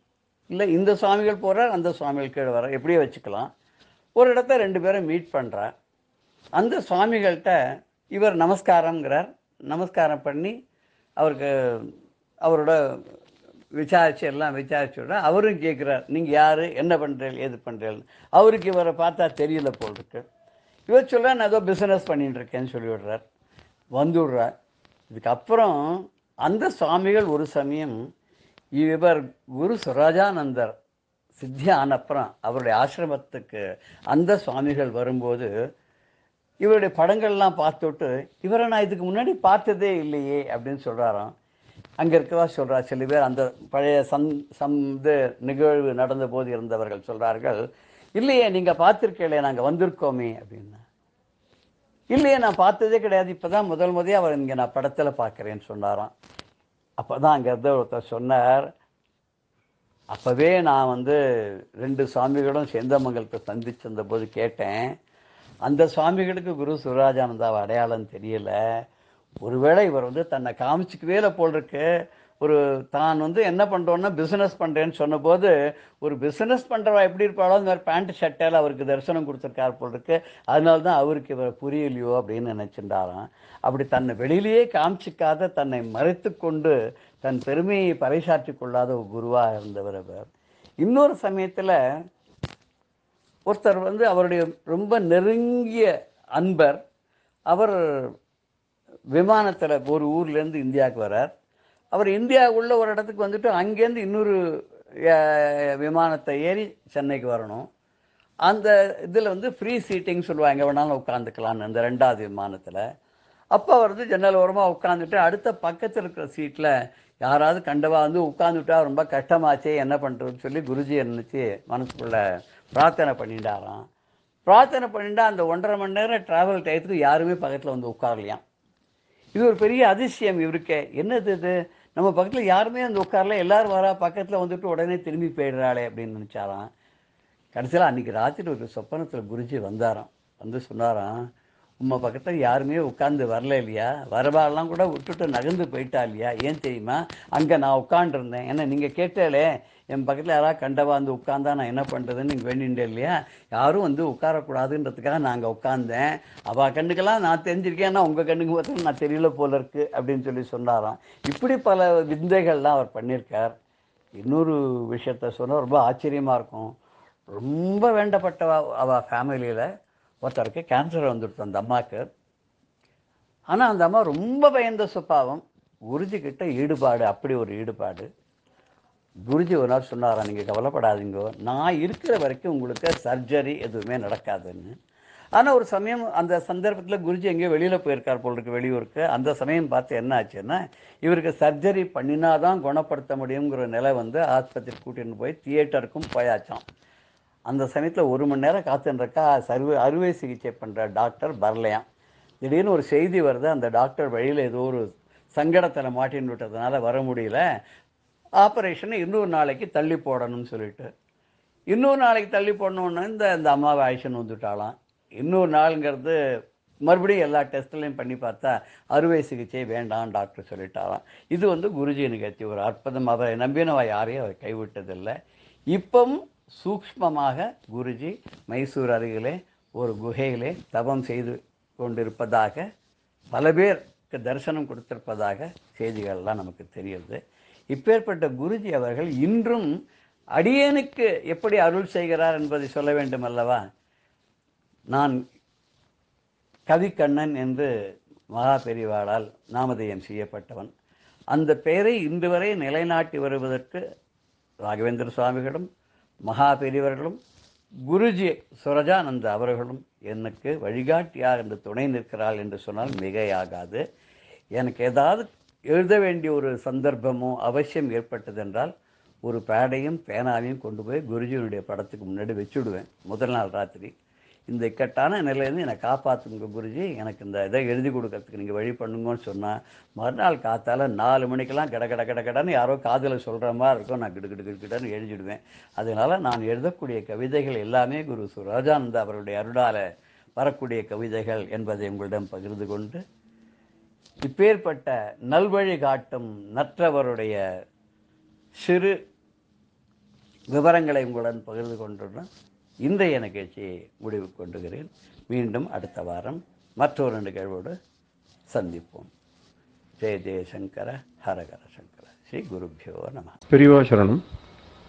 இல்லை, இந்த சுவாமிகள் போகிறார், அந்த சுவாமிகள் கீழே வர, எப்படியே வச்சுக்கலாம். ஒரு இடத்த 2 பேரும் மீட் பண்ணுறார். அந்த சுவாமிகள்கிட்ட இவர் நமஸ்காரங்கிறார். நமஸ்காரம் பண்ணி அவருக்கு அவரோட எல்லாம் விசாரிச்சு விட, அவரும் கேட்குறார், நீங்கள் யார், என்ன பண்ணுறீங்க, ஏது பண்ணுறீங்கன்னு. அவருக்கு இவரை பார்த்தா தெரியல போல் இருக்கு. இவர் சொல்கிறார், நான் ஏதோ பிஸ்னஸ் பண்ணிட்டு இருக்கேன்னு சொல்லிவிடுறார். வந்துவிடுறார். இதுக்கப்புறம் அந்த சுவாமிகள் ஒரு சமயம் இவர் குரு சுராஜானந்தர் சித்தி ஆனப்புறம் அவருடைய ஆசிரமத்துக்கு அந்த சுவாமிகள் வரும்போது இவருடைய படங்கள்லாம் பார்த்துவிட்டு, இவரை நான் இதுக்கு முன்னாடி பார்த்ததே இல்லையே அப்படின்னு சொல்கிறாராம். அங்கே இருக்கவா சொல்கிறார், சில பேர் அந்த பழைய நிகழ்வு நடந்த போது இருந்தவர்கள் சொல்கிறார்கள், இல்லையே நீங்கள் பார்த்துருக்கீங்களே, நாங்கள் வந்திருக்கோமே அப்படின்னா. இல்லையே, நான் பார்த்ததே கிடையாது, இப்போ தான் முதல் அவர் இங்கே நான் படத்தில் பார்க்குறேன்னு சொன்னாராம். அப்போ தான் அங்கே இருந்த ஒருத்தர் சொன்னார், அப்போவே நான் 2 சுவாமிகளும் சேந்தமங்கலத்தை சந்திச்சிருந்த போது கேட்டேன், அந்த சுவாமிகளுக்கு குரு சுராஜானந்தாவை அடையாளம் தெரியல. ஒருவேளை இவர் தன்னை காமிச்சிக்கவே போல் இருக்கு. தான் என்ன பண்ணுறோன்னா பிஸ்னஸ் பண்ணுறேன்னு சொன்னபோது, ஒரு பிஸ்னஸ் பண்ணுறவா எப்படி இருப்பாளோ அந்த மாதிரி பேண்ட் ஷர்ட்டால் அவருக்கு தரிசனம் கொடுத்துருக்கார் போல் இருக்கு. அதனால தான் அவருக்கு இவர் புரியலையோ அப்படின்னு நினச்சிட்டாராம். அப்படி தன்னை வெளியிலேயே காமிச்சிக்காத, தன்னை மறைத்து கொண்டு தன் பெருமையை பறைசாற்றி கொள்ளாத ஒரு குருவாக இருந்தவர் அவர். இன்னொரு சமயத்தில் ஒருத்தர் அவருடைய ரொம்ப நெருங்கிய அன்பர், அவர் விமானத்தில் ஒரு ஊர்லேருந்து இந்தியாவுக்கு வரார். அவர் இந்தியாவுக்குள்ள ஒரு இடத்துக்கு வந்துட்டு அங்கேருந்து இன்னொரு விமானத்தை ஏறி சென்னைக்கு வரணும். அந்த இதில் வந்து ஃப்ரீ சீட்டிங் சொல்லுவாங்க, எங்கே வேணாலும் உட்காந்துக்கலான்னு அந்த 2வது விமானத்தில். அப்போ அவர் வந்து ஜன்னல் ஓரமாக உட்காந்துட்டு அடுத்த பக்கத்தில் இருக்கிற சீட்டில் யாராவது கண்டவா வந்து உட்காந்துட்டா ரொம்ப கஷ்டமாச்சே என்ன பண்ணுறதுன்னு சொல்லி குருஜியை நினச்சி மனசுக்குள்ளே பிரார்த்தனை பண்ணிட்டாராம். பிரார்த்தனை பண்ணிட்டா அந்த 1.5 மணி நேரம் ட்ராவல் டயத்துக்கு யாருமே பக்கத்தில் வந்து உட்காரலையாம். இது ஒரு பெரிய அதிசயம் இவருக்கே. என்னது இது, நம்ம பக்கத்தில் யாருமே வந்து உட்காரல, எல்லோரும் வரா பக்கத்தில் வந்துட்டு உடனே திரும்பி போயிடுறாளே அப்படின்னு நினச்சாராம். கடைசியில் அன்றைக்கி ராத்திரி ஒரு சொப்பனத்தில் குருஜி வந்தாராம். வந்து சொன்னாராம், உம்மை பக்கத்தில் யாருமே உட்காந்து வரல இல்லையா, வரவாலாம் கூட விட்டுட்டு நகர்ந்து போயிட்டா இல்லையா, ஏன் தெரியுமா, அங்கே நான் உட்காண்டிருந்தேன், ஏன்னா நீங்கள் கேட்டாலே என் பக்கத்தில் யாராவது கண்டவா வந்து உட்காந்தா நான் என்ன பண்ணுறதுன்னு நீங்கள் வேண்டிகிட்டே இல்லையா, யாரும் வந்து உட்காரக்கூடாதுன்றதுக்காக நான் அங்கே உட்காந்தேன், அவள் கண்ணுக்கெல்லாம் நான் தெரிஞ்சிருக்கேன், ஆனால் உங்கள் கண்ணுக்கு பார்த்தா நான் தெரியல போல இருக்குது அப்படின்னு சொல்லி சொன்னாராம். இப்படி பல விந்தைகள்லாம் அவர் பண்ணியிருக்கார். இன்னொரு விஷயத்த சொன்னால் ரொம்ப ஆச்சரியமாக இருக்கும். ரொம்ப வேண்டப்பட்டவா அவள் ஃபேமிலியில் ஒருத்தருக்கு கேன்சர் வந்துடுச்சு அந்த அம்மாவுக்கு. ஆனால் அந்த அம்மா ரொம்ப பயந்த சுபாவம், குருஜிக்கிட்ட ஈடுபாடு, அப்படி ஒரு ஈடுபாடு. குருஜி ஒரு நாள் சொன்னாராம், நீங்கள் கவலைப்படாதீங்கோ, நான் இருக்கிற வரைக்கும் உங்களுக்கு சர்ஜரி எதுவுமே நடக்காதுன்னு. ஆனால் ஒரு சமயம் அந்த சந்தர்ப்பத்தில் குருஜி எங்கேயோ வெளியில் போயிருக்கார் போல் இருக்கு, வெளியூருக்கு. அந்த சமயம் பார்த்து என்ன ஆச்சுன்னா, இவருக்கு சர்ஜரி பண்ணினாதான் குணப்படுத்த முடியுங்கிற நிலை வந்து ஆஸ்பத்திரி கூட்டின்னு போய் தியேட்டருக்கும் போயாச்சான். அந்த சமயத்தில் 1 மணி நேரம் காத்துருக்கா அறுவை சிகிச்சை பண்ணுற டாக்டர் வரலையாம். திடீர்னு ஒரு செய்தி வருது, அந்த டாக்டர் வழியில் ஏதோ ஒரு சங்கடத்தில் மாட்டின்னு விட்டதுனால வர முடியல, ஆப்ரேஷனை இன்னொரு நாளைக்கு தள்ளி போடணும்னு சொல்லிட்டு இன்னொரு நாளைக்கு தள்ளி போடணுன்னு இந்த அம்மாவை ஆயிஷன் வந்துட்டாலாம். இன்னொரு நாளுங்கிறது மறுபடியும் எல்லா டெஸ்ட்லையும் பண்ணி பார்த்தா அறுவை சிகிச்சை வேண்டாம் டாக்டர் சொல்லிட்டாராம். இது வந்து குருஜி நிகழ்ச்சி ஒரு அற்புதம். அதை நம்பினவா யாரையும் அவர் கைவிட்டதில்லை. இப்பவும் சூக்ஷ்மமாக குருஜி மைசூர் அருகிலே ஒரு குகையிலே தவம் செய்து கொண்டிருப்பதாக, பல பேருக்கு தரிசனம் கொடுத்திருப்பதாக செய்திகள்லாம் நமக்கு தெரியுது. இப்பேற்பட்ட குருஜி அவர்கள் இன்றும் அடியேனுக்கு எப்படி அருள் செய்கிறார் என்பதை சொல்ல வேண்டும் அல்லவா. நான் கவிக்கண்ணன் என்று மகா பெரிவாளால் நாமதேயம் செய்யப்பட்டவன். அந்த பெயரை இன்று வரை நிலைநாட்டி வருவதற்கு ராகவேந்திர சுவாமிகளும் மகா பெரியவர்களும் குருஜி சுரஜானந்த அவர்களும் எனக்கு வழிகாட்டியாக என்று துணை நிற்கிறாள் என்று சொன்னால் மிகையாகாது. எனக்கு ஏதாவது எழுத வேண்டிய ஒரு சந்தர்ப்பமோ அவசியம் ஏற்பட்டதென்றால் ஒரு பேடையும் பேனாவையும் கொண்டு போய் குருஜியினுடைய படத்துக்கு முன்னாடி வச்சுடுவேன். முதல் நாள் ராத்திரி இந்த இக்கட்டான நிலையிலேருந்து என்னை காப்பாற்றுங்க குருஜி, எனக்கு இந்த இதை எழுதி கொடுக்கறதுக்கு நீங்கள் வழி பண்ணுங்கன்னு சொன்னால் மறுநாள் காத்தால் 4 மணிக்கெல்லாம் கடன்னு யாரோ காதில் சொல்கிற மாதிரி இருக்கும், நான் கிடுன்னு எழுதிடுவேன். அதனால் நான் எழுதக்கூடிய கவிதைகள் எல்லாமே குரு சுராஜானந்த அவருடைய அருளால் வரக்கூடிய கவிதைகள் என்பதை உங்களிடம் பகிர்ந்து கொண்டு, இப்பேற்பட்ட நல்வழி காட்டும் நற்றவருடைய சிறு விவரங்களை உங்களுடன் பகிர்ந்து கொண்டுடன் இன்றைய நிகழ்ச்சியை முடிவு கொண்டுகிறேன். மீண்டும் அடுத்த வாரம் மற்றொரு நிகழ்வோடு சந்திப்போம். ஜெய ஜெயசங்கர ஹரஹர சங்கர. ஸ்ரீ குருபியோ நம. பெரியவா சரணம்.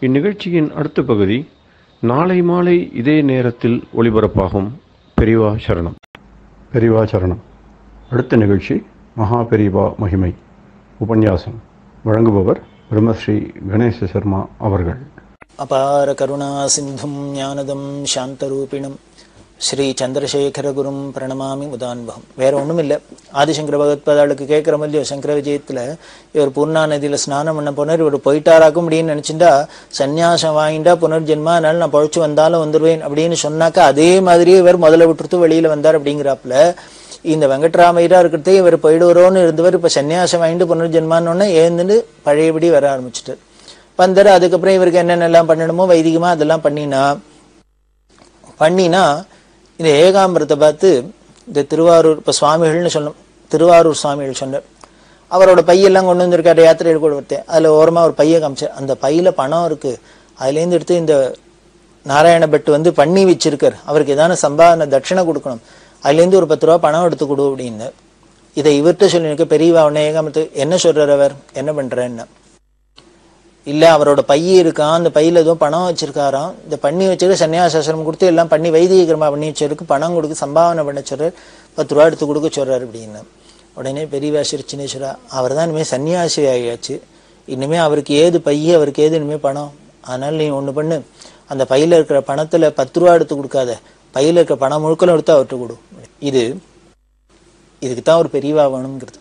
இந்நிகழ்ச்சியின் அடுத்த பகுதி நாளை மாலை இதே நேரத்தில் ஒளிபரப்பாகும். பெரியவா சரணம். பெரியவா சரணம். அடுத்த நிகழ்ச்சி மகா பெரியவா மகிமை உபன்யாசம். வழங்குபவர் பிரம்மஸ்ரீ கணேச சர்மா அவர்கள். அபார கருணா சிந்தும் ஞானதம் சாந்தரூபிணம் ஸ்ரீ சந்திரசேகரகுரும் பிரணமாமி முதான்பகம். வேற ஒன்றும் இல்லை, ஆதிசங்கர பகவத்பாதாளுக்கு கேட்குற மாதிரியோ சங்கர விஜயத்தில் இவர் பூர்ணா நதியில் ஸ்நானம் பண்ண போனார். இவர் போயிட்டாராக்கும் அப்படின்னு நினச்சிட்டா சன்னியாசம் வாங்கிட்டா புனர்ஜென்மா, அதனால நான் பழிச்சு வந்தாலும் வந்துடுவேன் அப்படின்னு சொன்னாக்கா அதே மாதிரியே இவர் முதல்ல விட்டுட்டு வெளியில் வந்தார். அப்படிங்கிறாப்புல இந்த வெங்கட்ராமையரா இருக்கிறதே இவர் போயிடுவரோன்னு இருந்தவர் இப்போ சன்னியாசம் வாங்கிட்டு புனர்ஜென்மான்னு ஏந்துட்டு பழையபடி வர ஆரம்பிச்சுட்டு வந்தார். அதுக்கப்புறம் இவருக்கு என்னென்னலாம் பண்ணணுமோ வைதிகமாக அதெல்லாம் பண்ணினா இந்த ஏகாம்பரத்தை பார்த்து இந்த திருவாரூர் இப்போ சுவாமிகள்னு சொன்னோம், திருவாரூர் சுவாமிகள் சொன்னார். அவரோட பையெல்லாம் கொண்டு வந்திருக்காரு யாத்திரையில் கூட ஒருத்தர். அதில் ஓரமாக ஒரு பையை காமிச்சார். அந்த பையில் பணம் இருக்குது, அதுலேருந்து எடுத்து இந்த நாராயண பட்டு வந்து பண்ணி வச்சிருக்கார், அவருக்கு ஏதான சம்பாதனை தட்சிணை கொடுக்கணும், அதுலேருந்து ஒரு 10 ரூபா பணம் எடுத்து கொடு அப்படின்னு. இதை இவர்கிட்ட சொல்லியிருக்க பெரியவா உடனே ஏகாம்பரத்துக்கு என்ன சொல்கிறார், அவர் என்ன பண்ணுறேன்னு. இல்லை அவரோட பைய இருக்கான், அந்த பையில் எதுவும் பணம் வச்சிருக்காராம், இந்த பண்ணி வச்சிருக்க சன்னியாசாசிரமம் கொடுத்து எல்லாம் பண்ணி வைதிகரமாக பண்ணி வச்சிருக்கு, பணம் கொடுக்க சம்பாவனை பண்ண சொல்கிறார், 10 ரூபா எடுத்து கொடுக்க சொல்கிறார் அப்படின்னு. உடனே பெரியவா சிரிச்சுன்னு சொல்றா, அவர் தான் இனிமேல் சன்னியாசி ஆகியாச்சு, இனிமேல் அவருக்கு ஏது பைய, அவருக்கு ஏது இனிமேல் பணம், அதனால நீ ஒண்ணு பண்ணு, அந்த பையில இருக்கிற பணத்துல 10 ரூபா எடுத்து கொடுக்காத, பையில இருக்கிற பணம் முழுக்கலும் எடுத்து அவர்கிட்ட கொடு. இதுக்குதான் ஒரு பெரியவா வேணுங்கிறது.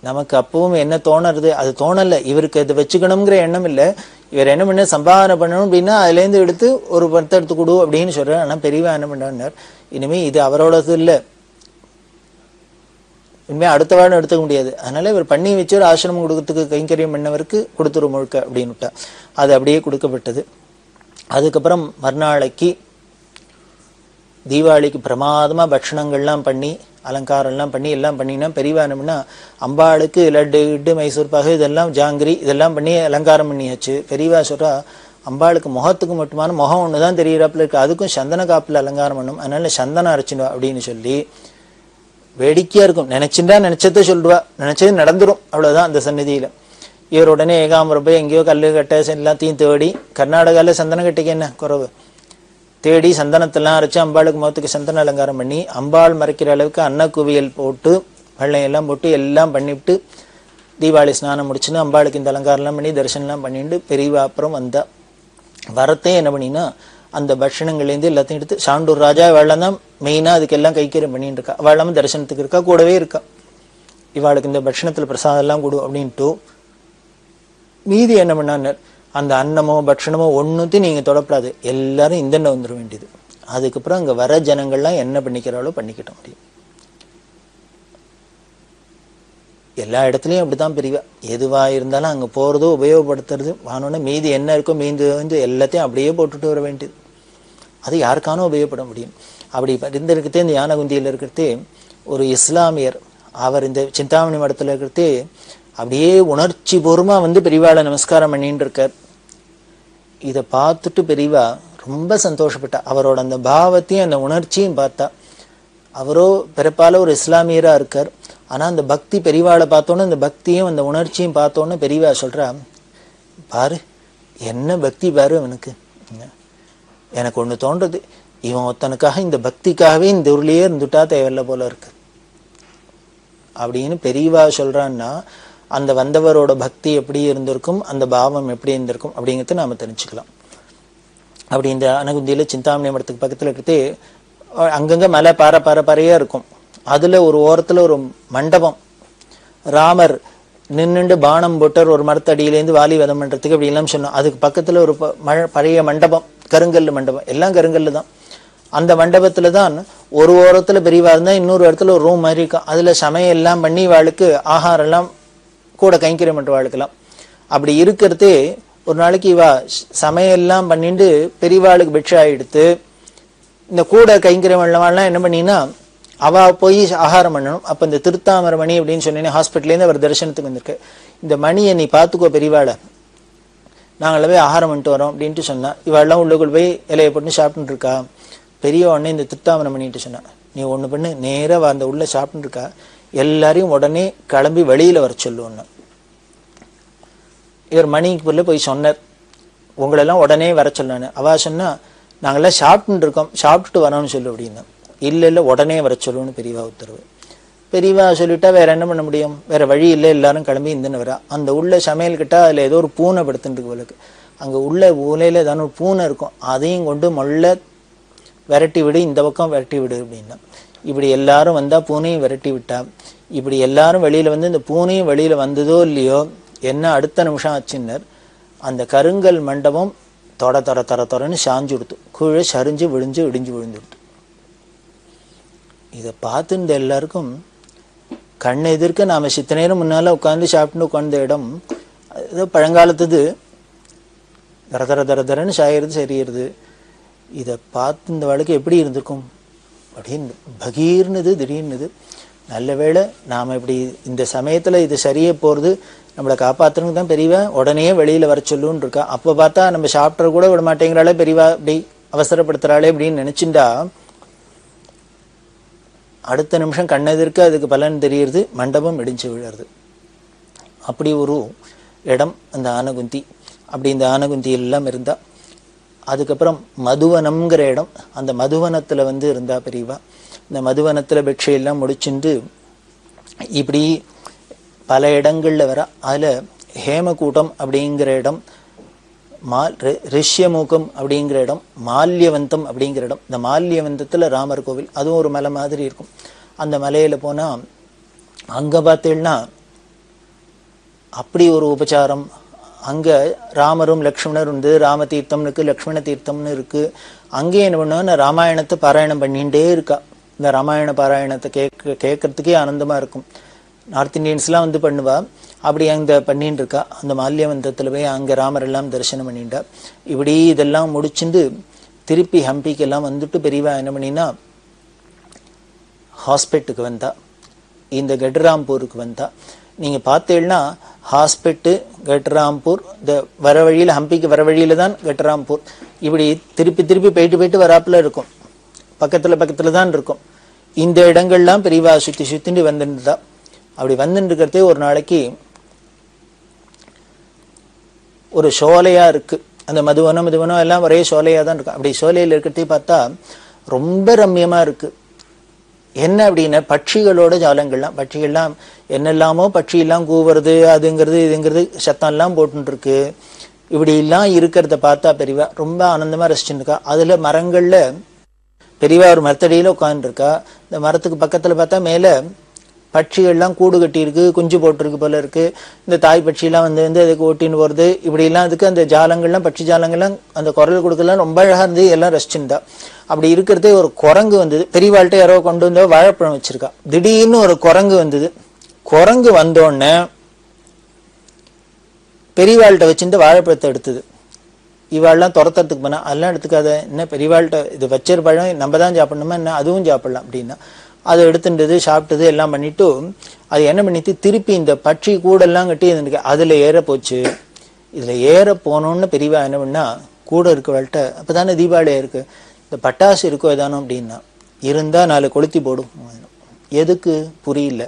நமக்கு அப்பவும் என்ன தோணுறது, அது தோணல, இவருக்கு அதை வச்சுக்கணுங்கிற எண்ணம் இல்லை. இவர் என்ன பண்ண சம்பாதனை பண்ணணும் அப்படின்னா அதுல இருந்து எடுத்து ஒரு பணத்தை எடுத்து கொடு அப்படின்னு சொல்றாரு. ஆனா பெரியவா என்ன பண்றார், இனிமே இது அவரோடது இல்லை, இனிமே அடுத்த வாரம் எடுத்துக்க முடியாது, அதனால இவர் பண்ணி வச்சு ஒரு ஆசிரமம் கொடுக்கறதுக்கு கைங்கரியம் பண்ணவருக்கு கொடுத்துரு முழுக்க அப்படின்னு அது அப்படியே கொடுக்கப்பட்டது. அதுக்கப்புறம் மறுநாளைக்கு தீபாவளிக்கு பிரமாதமா பட்சணங்கள்லாம் பண்ணி அலங்காரம்லாம் பண்ணி எல்லாம் பண்ணினா பெரியவா என்னம்னா அம்பாளுக்கு லட்டு இட்டு மைசூர் பாகு இதெல்லாம் ஜாங்கிரி இதெல்லாம் பண்ணி அலங்காரம் பண்ணியாச்சு. பெரியவா சொல்றா, அம்பாளுக்கு முகத்துக்கு மட்டுமான முகம் ஒண்ணுதான் தெரியறாப்புல இருக்கு, அதுக்கும் சந்தன காப்புல அலங்காரம் பண்ணும், அதனால சந்தனம் அரைச்சிடுவா அப்படின்னு சொல்லி வேடிக்கையா இருக்கும். நினைச்சுட்டா நினைச்சதை சொல்லுவா, நினைச்சது நடந்துரும், அவ்வளவுதான் அந்த சந்நிதியில. இவர் உடனே ஏகாம்பரம் போய் எங்கேயோ கல்லு கட்டை எல்லாத்தையும் தேடி, கர்நாடகாவில் சந்தன கட்டைக்கு என்ன குறவு, தேடி சந்தனத்தெல்லாம் அரைச்சு அம்பாளுக்கு முகத்துக்கு சந்தன அலங்காரம் பண்ணி அம்பாள் மறைக்கிற அளவுக்கு அன்னக்குவியல் போட்டு வெள்ளையெல்லாம் எல்லாம் போட்டு எல்லாம் பண்ணிவிட்டு தீபாவளி ஸ்நானம் முடிச்சுன்னு அம்பாளுக்கு இந்த அலங்காரம்லாம் பண்ணி தரிசனம்லாம் பண்ணிட்டு பெரியவா அப்புறம் வந்தா. வரத்தையும் என்ன பண்ணினா அந்த பட்சணங்கள்லேருந்து எல்லாத்தையும் எடுத்து சாண்டூர் ராஜா இவாளெல்லாம் தான் மெயினாக அதுக்கெல்லாம் கைக்கரியம் பண்ணிட்டு இருக்கா, அவளாமல் தரிசனத்துக்கு இருக்கா, கூடவே இருக்கா. இவாளுக்கு இந்த பட்சணத்தில் பிரசாதம் எல்லாம் கொடு அப்படின்ட்டு மீதி என்ன பண்ணார், அந்த அன்னமோ பட்சணமோ ஒன்றுத்தையும் நீங்க தொடப்படாது, எல்லாரும் இந்தெண்ண வந்துட வேண்டியது. அதுக்கப்புறம் அங்க வர ஜனங்கள்லாம் என்ன பண்ணிக்கிறாளோ பண்ணிக்கிட்ட முடியும். எல்லா இடத்துலையும் அப்படித்தான் பெரியவா, எதுவா இருந்தாலும் அங்க போறதோ உபயோகப்படுத்துறது வானோன்னா மீதி என்ன இருக்கோ மீந்து வந்து எல்லாத்தையும் அப்படியே போட்டுட்டு வர வேண்டியது. அது யாருக்கானோ உபயோகப்பட முடியும். அப்படி இருந்திருக்கிறதே இந்த யானகுந்தியில் இருக்கிறதே ஒரு இஸ்லாமியர், அவர் இந்த சிந்தாமணி மடத்துல இருக்கிறதே அப்படியே உணர்ச்சி பூர்வமா வந்து பெரியவாளை நமஸ்காரம் பண்ணிட்டு இருக்கார். இதை பார்த்துட்டு பெரியவா ரொம்ப சந்தோஷப்பட்டா, அவரோட அந்த பாவத்தையும் அந்த உணர்ச்சியும் பார்த்தா. அவரோ பிறப்பால ஒரு இஸ்லாமியரா இருக்கார், ஆனா அந்த பக்தி பெரியவாளை பார்த்தோன்னு அந்த பக்தியும் அந்த உணர்ச்சியும் பார்த்தோன்னு பெரியவா சொல்றா, பாரு என்ன பக்தி பாரு அவனுக்கு. எனக்கு ஒண்ணு தோன்றது, இவன் ஒருத்தனுக்காக இந்த பக்திக்காகவே இந்த ஊர்லயே இருந்துட்டா தேவையில்ல போல இருக்கு அப்படின்னு பெரியவா சொல்றான்னா அந்த வந்தவரோட பக்தி எப்படி இருந்திருக்கும், அந்த பாவம் எப்படி இருந்திருக்கும் அப்படிங்கிறத நாம தெரிஞ்சுக்கலாம். அப்படி இந்த அனகுந்தியில சிந்தாமணி மடத்துக்கு பக்கத்துல இருக்கிறதே அங்கங்க மலை பாறையா இருக்கும். அதுல ஒரு ஓரத்துல ஒரு மண்டபம், ராமர் நின்னுண்டு பானம் போட்டார் ஒரு மரத்தடியிலேருந்து வாலி வதம் பண்றதுக்கு அப்படி எல்லாம் சொன்னோம். அதுக்கு பக்கத்துல ஒரு பழைய மண்டபம், கருங்கல்லு மண்டபம், எல்லாம் கருங்கல்லு தான். அந்த மண்டபத்துல தான் ஒரு ஓரத்துல பெரியவா இருந்தா இன்னொரு இடத்துல ஒரு ரூம் மாதிரி இருக்கும். அதுல சமையல் எல்லாம் பண்ணி வாளுக்கு ஆகாரம் எல்லாம் கூட கைங்கரியம் பண்ற வாழ்க்கலாம். அப்படி இருக்கிறதே ஒரு நாளைக்கு இவா சமையல்லாம் பண்ணிட்டு பெரியவாளுக்கு பிட்சை எடுத்து இந்த கூட கைங்கரியம் பண்ணவாள்லாம் என்ன பண்ணினா அவ போய் ஆகாரம் பண்ணணும். அப்ப இந்த திருத்தாமர மணி அப்படின்னு சொன்னேன், ஹாஸ்பிட்டல்லேருந்து அவர் தரிசனத்துக்கு வந்திருக்கு. இந்த மணியை நீ பாத்துக்கோ பெரியவாளை, நாங்கள போய் ஆகாரம் பண்ணிட்டு வரோம் அப்படின்ட்டு சொன்னா. இவாள்லாம் உள்ளுக்குள் போய் இலையை போட்டு சாப்பிட்டு இருக்கா. பெரிய உடனே இந்த திருத்தாமரை பண்ணிட்டு சொன்னா, நீ ஒண்ணு பண்ணு, நேரா அந்த உள்ள சாப்பிட்டு இருக்கா, எல்லாரையும் உடனே கிளம்பி வெளியில வர சொல்லுவோன்னு. இவர் மணிக்குள்ள போய் சொன்னார், உங்களெல்லாம் உடனே வர சொன்னானு. அவ சொன்னா, நாங்கெல்லாம் சாப்பிட்டு இருக்கோம், சாப்பிட்டுட்டு வரோம்னு சொல்லு அப்படின்னா. இல்ல உடனே வர சொல்லுன்னு பெரியவா உத்தரவு. பெரியவா சொல்லிட்டா வேற என்ன பண்ண முடியும், வேற வழி இல்லை, எல்லாரும் கிளம்பி இந்தன்னு வரா. அந்த உள்ள சமையல் கிட்ட அதுல ஏதோ ஒரு பூனை படுத்துட்டு இருக்கு. அங்க உள்ள ஊலையில ஏதாவது ஒரு பூனை இருக்கும், அதையும் கொண்டு மொள்ள விரட்டி விடு, இந்த பக்கம் விரட்டி விடு அப்படின்னா. இப்படி எல்லாரும் வந்தா பூனையும் விரட்டி விட்டா. இப்படி எல்லாரும் வெளியில வந்து இந்த பூனையும் வெளியில வந்ததோ இல்லையோ என்ன அடுத்த நிமிஷம் ஆச்சுன்னர் அந்த கருங்கல் மண்டபம் தொட தொட தொட தொடன்னு சாஞ்சு கொடுத்து கீழே சரிஞ்சு விழிஞ்சு இடிஞ்சு விழுந்துடுத்து. இதை பார்த்து இந்த எல்லாருக்கும் கண் எதிர்க்க நாம சித்த நேரம் முன்னால உட்காந்து சாப்பிட்டு உட்கார்ந்த இடம் ஏதோ பழங்காலத்துது தர தர தர தரன்னு சாயிறது சரியிறது. இதை பார்த்து இந்த வாழ்க்கை எப்படி இருந்திருக்கும் அப்படின்னு பகீர்னது திடீர்னுது. நல்ல வேளை நாம இப்படி இந்த சமயத்துல இது சரியே போறது நம்மளை காப்பாத்துறதுக்கு தான் பெரியவா உடனே வெளியில வர சொல்லுன்னு இருக்கா. அப்ப பார்த்தா நம்ம சாப்பிட்ற கூட விட மாட்டேங்கிறாளே பெரியவா, இப்படி அவசரப்படுத்துறாளே அப்படின்னு நினைச்சுட்டா அடுத்த நிமிஷம் கண்ணெதிர்க்க அதுக்கு பலன் தெரியுது, மண்டபம் இடிஞ்சு விழுறது. அப்படி ஒரு இடம் அந்த ஆனகுந்தி. அப்படி இந்த ஆனகுந்தி எல்லாம் இருந்தா. அதுக்கப்புறம் மதுவனம்ங்கிற இடம், அந்த மதுவனத்துல வந்து இருந்தா பெரியவா. இந்த மதுவனத்துல பிட்சையெல்லாம் முடிச்சுட்டு இப்படி பல இடங்கள்ல வர. அதுல ஹேமகூட்டம் அப்படிங்கிற இடம் ரிஷ்யமுகம் அப்படிங்கிற இடம், மால்யவந்தம் அப்படிங்கிற இடம். இந்த மால்யவந்தத்தில் ராமர் கோவில், அதுவும் ஒரு மலை மாதிரி இருக்கும். அந்த மலையில் போனால் அங்கே பார்த்தீங்கன்னா அப்படி ஒரு உபச்சாரம். அங்கே ராமரும் லக்ஷ்மணரும் இருந்து ராம தீர்த்தம்னு இருக்குது, லக்ஷ்மண தீர்த்தம்னு இருக்குது. அங்கேயே என்ன பண்ணுவோன்னா ராமாயணத்தை பாராயணம் பண்ணிகிட்டே இருக்கா. இந்த ராமாயண பாராயணத்தை கேட்கறதுக்கே ஆனந்தமாக இருக்கும். நார்த் இந்தியன்ஸ்லாம் வந்து பண்ணுவா. அப்படி அங்கே பண்ணின்னு இருக்கா. அந்த மால்யவந்தத்தில் போய் அங்கே ராமர் எல்லாம் தரிசனம் பண்ணிட்டா. இப்படி இதெல்லாம் முடிச்சுட்டு திருப்பி ஹம்பிக்கெல்லாம் வந்துட்டு பெரியவா என்ன பண்ணினா ஹாஸ்பிட்டலுக்கு வந்தா, இந்த கட்ராம்பூருக்கு வந்தா. நீங்கள் பார்த்தீங்கன்னா ஹாஸ்பிட்டு கட்ராம்பூர், இந்த வர வழியில் ஹம்பிக்கு வர வழியில் தான் கட்ராம்பூர். இப்படி திருப்பி திருப்பி போயிட்டு வராப்பில் இருக்கும், பக்கத்தில் தான் இருக்கும். இந்த இடங்கள்லாம் பெரியவா சுற்றிட்டு வந்துட்டுதான். அப்படி வந்துட்டு இருக்கிறதே ஒரு நாளைக்கு ஒரு சோலையாக இருக்குது. அந்த மதுவனம் எல்லாம் ஒரே சோலையாக தான் இருக்கும். அப்படி சோலையில் இருக்கிறதே பார்த்தா ரொம்ப ரம்யமாக இருக்குது. என்ன அப்படின்னா பட்சிகளோட ஜாலங்கள்லாம், பட்சிகள்லாம் என்னெல்லாமோ பட்சியெல்லாம் கூவுறது, அதுங்கிறது இதுங்கிறது சத்தம்லாம் போட்டுருக்கு. இப்படிலாம் இருக்கிறத பார்த்தா பெரியவா ரொம்ப ஆனந்தமாக ரசிச்சுட்டு இருக்கா. அதில் மரங்களில் பெரியவா ஒரு மரத்தடியில் உட்காந்துருக்கா. இந்த மரத்துக்கு பக்கத்தில் பார்த்தா மேலே பட்சிகள்லாம் கூடு கட்டியிருக்கு, குஞ்சு போட்டிருக்கு போல இருக்குது. இந்த தாய் பட்சியெல்லாம் வந்து அதுக்கு ஓட்டின்னு போகிறது. இப்படிலாம் அதுக்கு அந்த ஜாலங்கள்லாம் பட்சி ஜாலங்கள்லாம் அந்த குரல் கொடுக்கலாம் ரொம்ப அழகாக இருந்து எல்லாம் ரசிச்சுருந்தா. அப்படி இருக்கிறதே ஒரு குரங்கு வந்தது. பெரியவாள்கிட்ட யாரோ கொண்டு வந்தோ வாழைப்பழம் வச்சிருக்கா. திடீர்னு ஒரு குரங்கு வந்தது. குரங்கு வந்தோடனே பெரியவாள்கிட்ட வச்சுட்டு வாழைப்பழத்தை எடுத்தது. இவாள்லாம் துரத்துறதுக்கு போனா அதெல்லாம் எடுத்துக்காத, என்ன பெரியவாள்கிட்ட இது வச்சிரு பழம் நம்ம தான் சாப்பிடணுமா என்ன, அதுவும் சாப்பிடலாம் அப்படின்னா அதை எடுத்துட்டது, சாப்பிட்டது எல்லாம் பண்ணிட்டு அது என்ன பண்ணிட்டு திருப்பி இந்த பட்சி கூடெல்லாம் கட்டி அதில் ஏற போச்சு. இதில் ஏற போனோன்னு பெரியவா என்ன பண்ணா கூட இருக்கவாள்கிட்ட, அப்போ தானே தீபாவளியாக இருக்கு, இந்த பட்டாசு இருக்கோ ஏதானோ அப்படின்னா, இருந்தால் 4 கொளுத்தி போடும். எதுக்கு புரியல.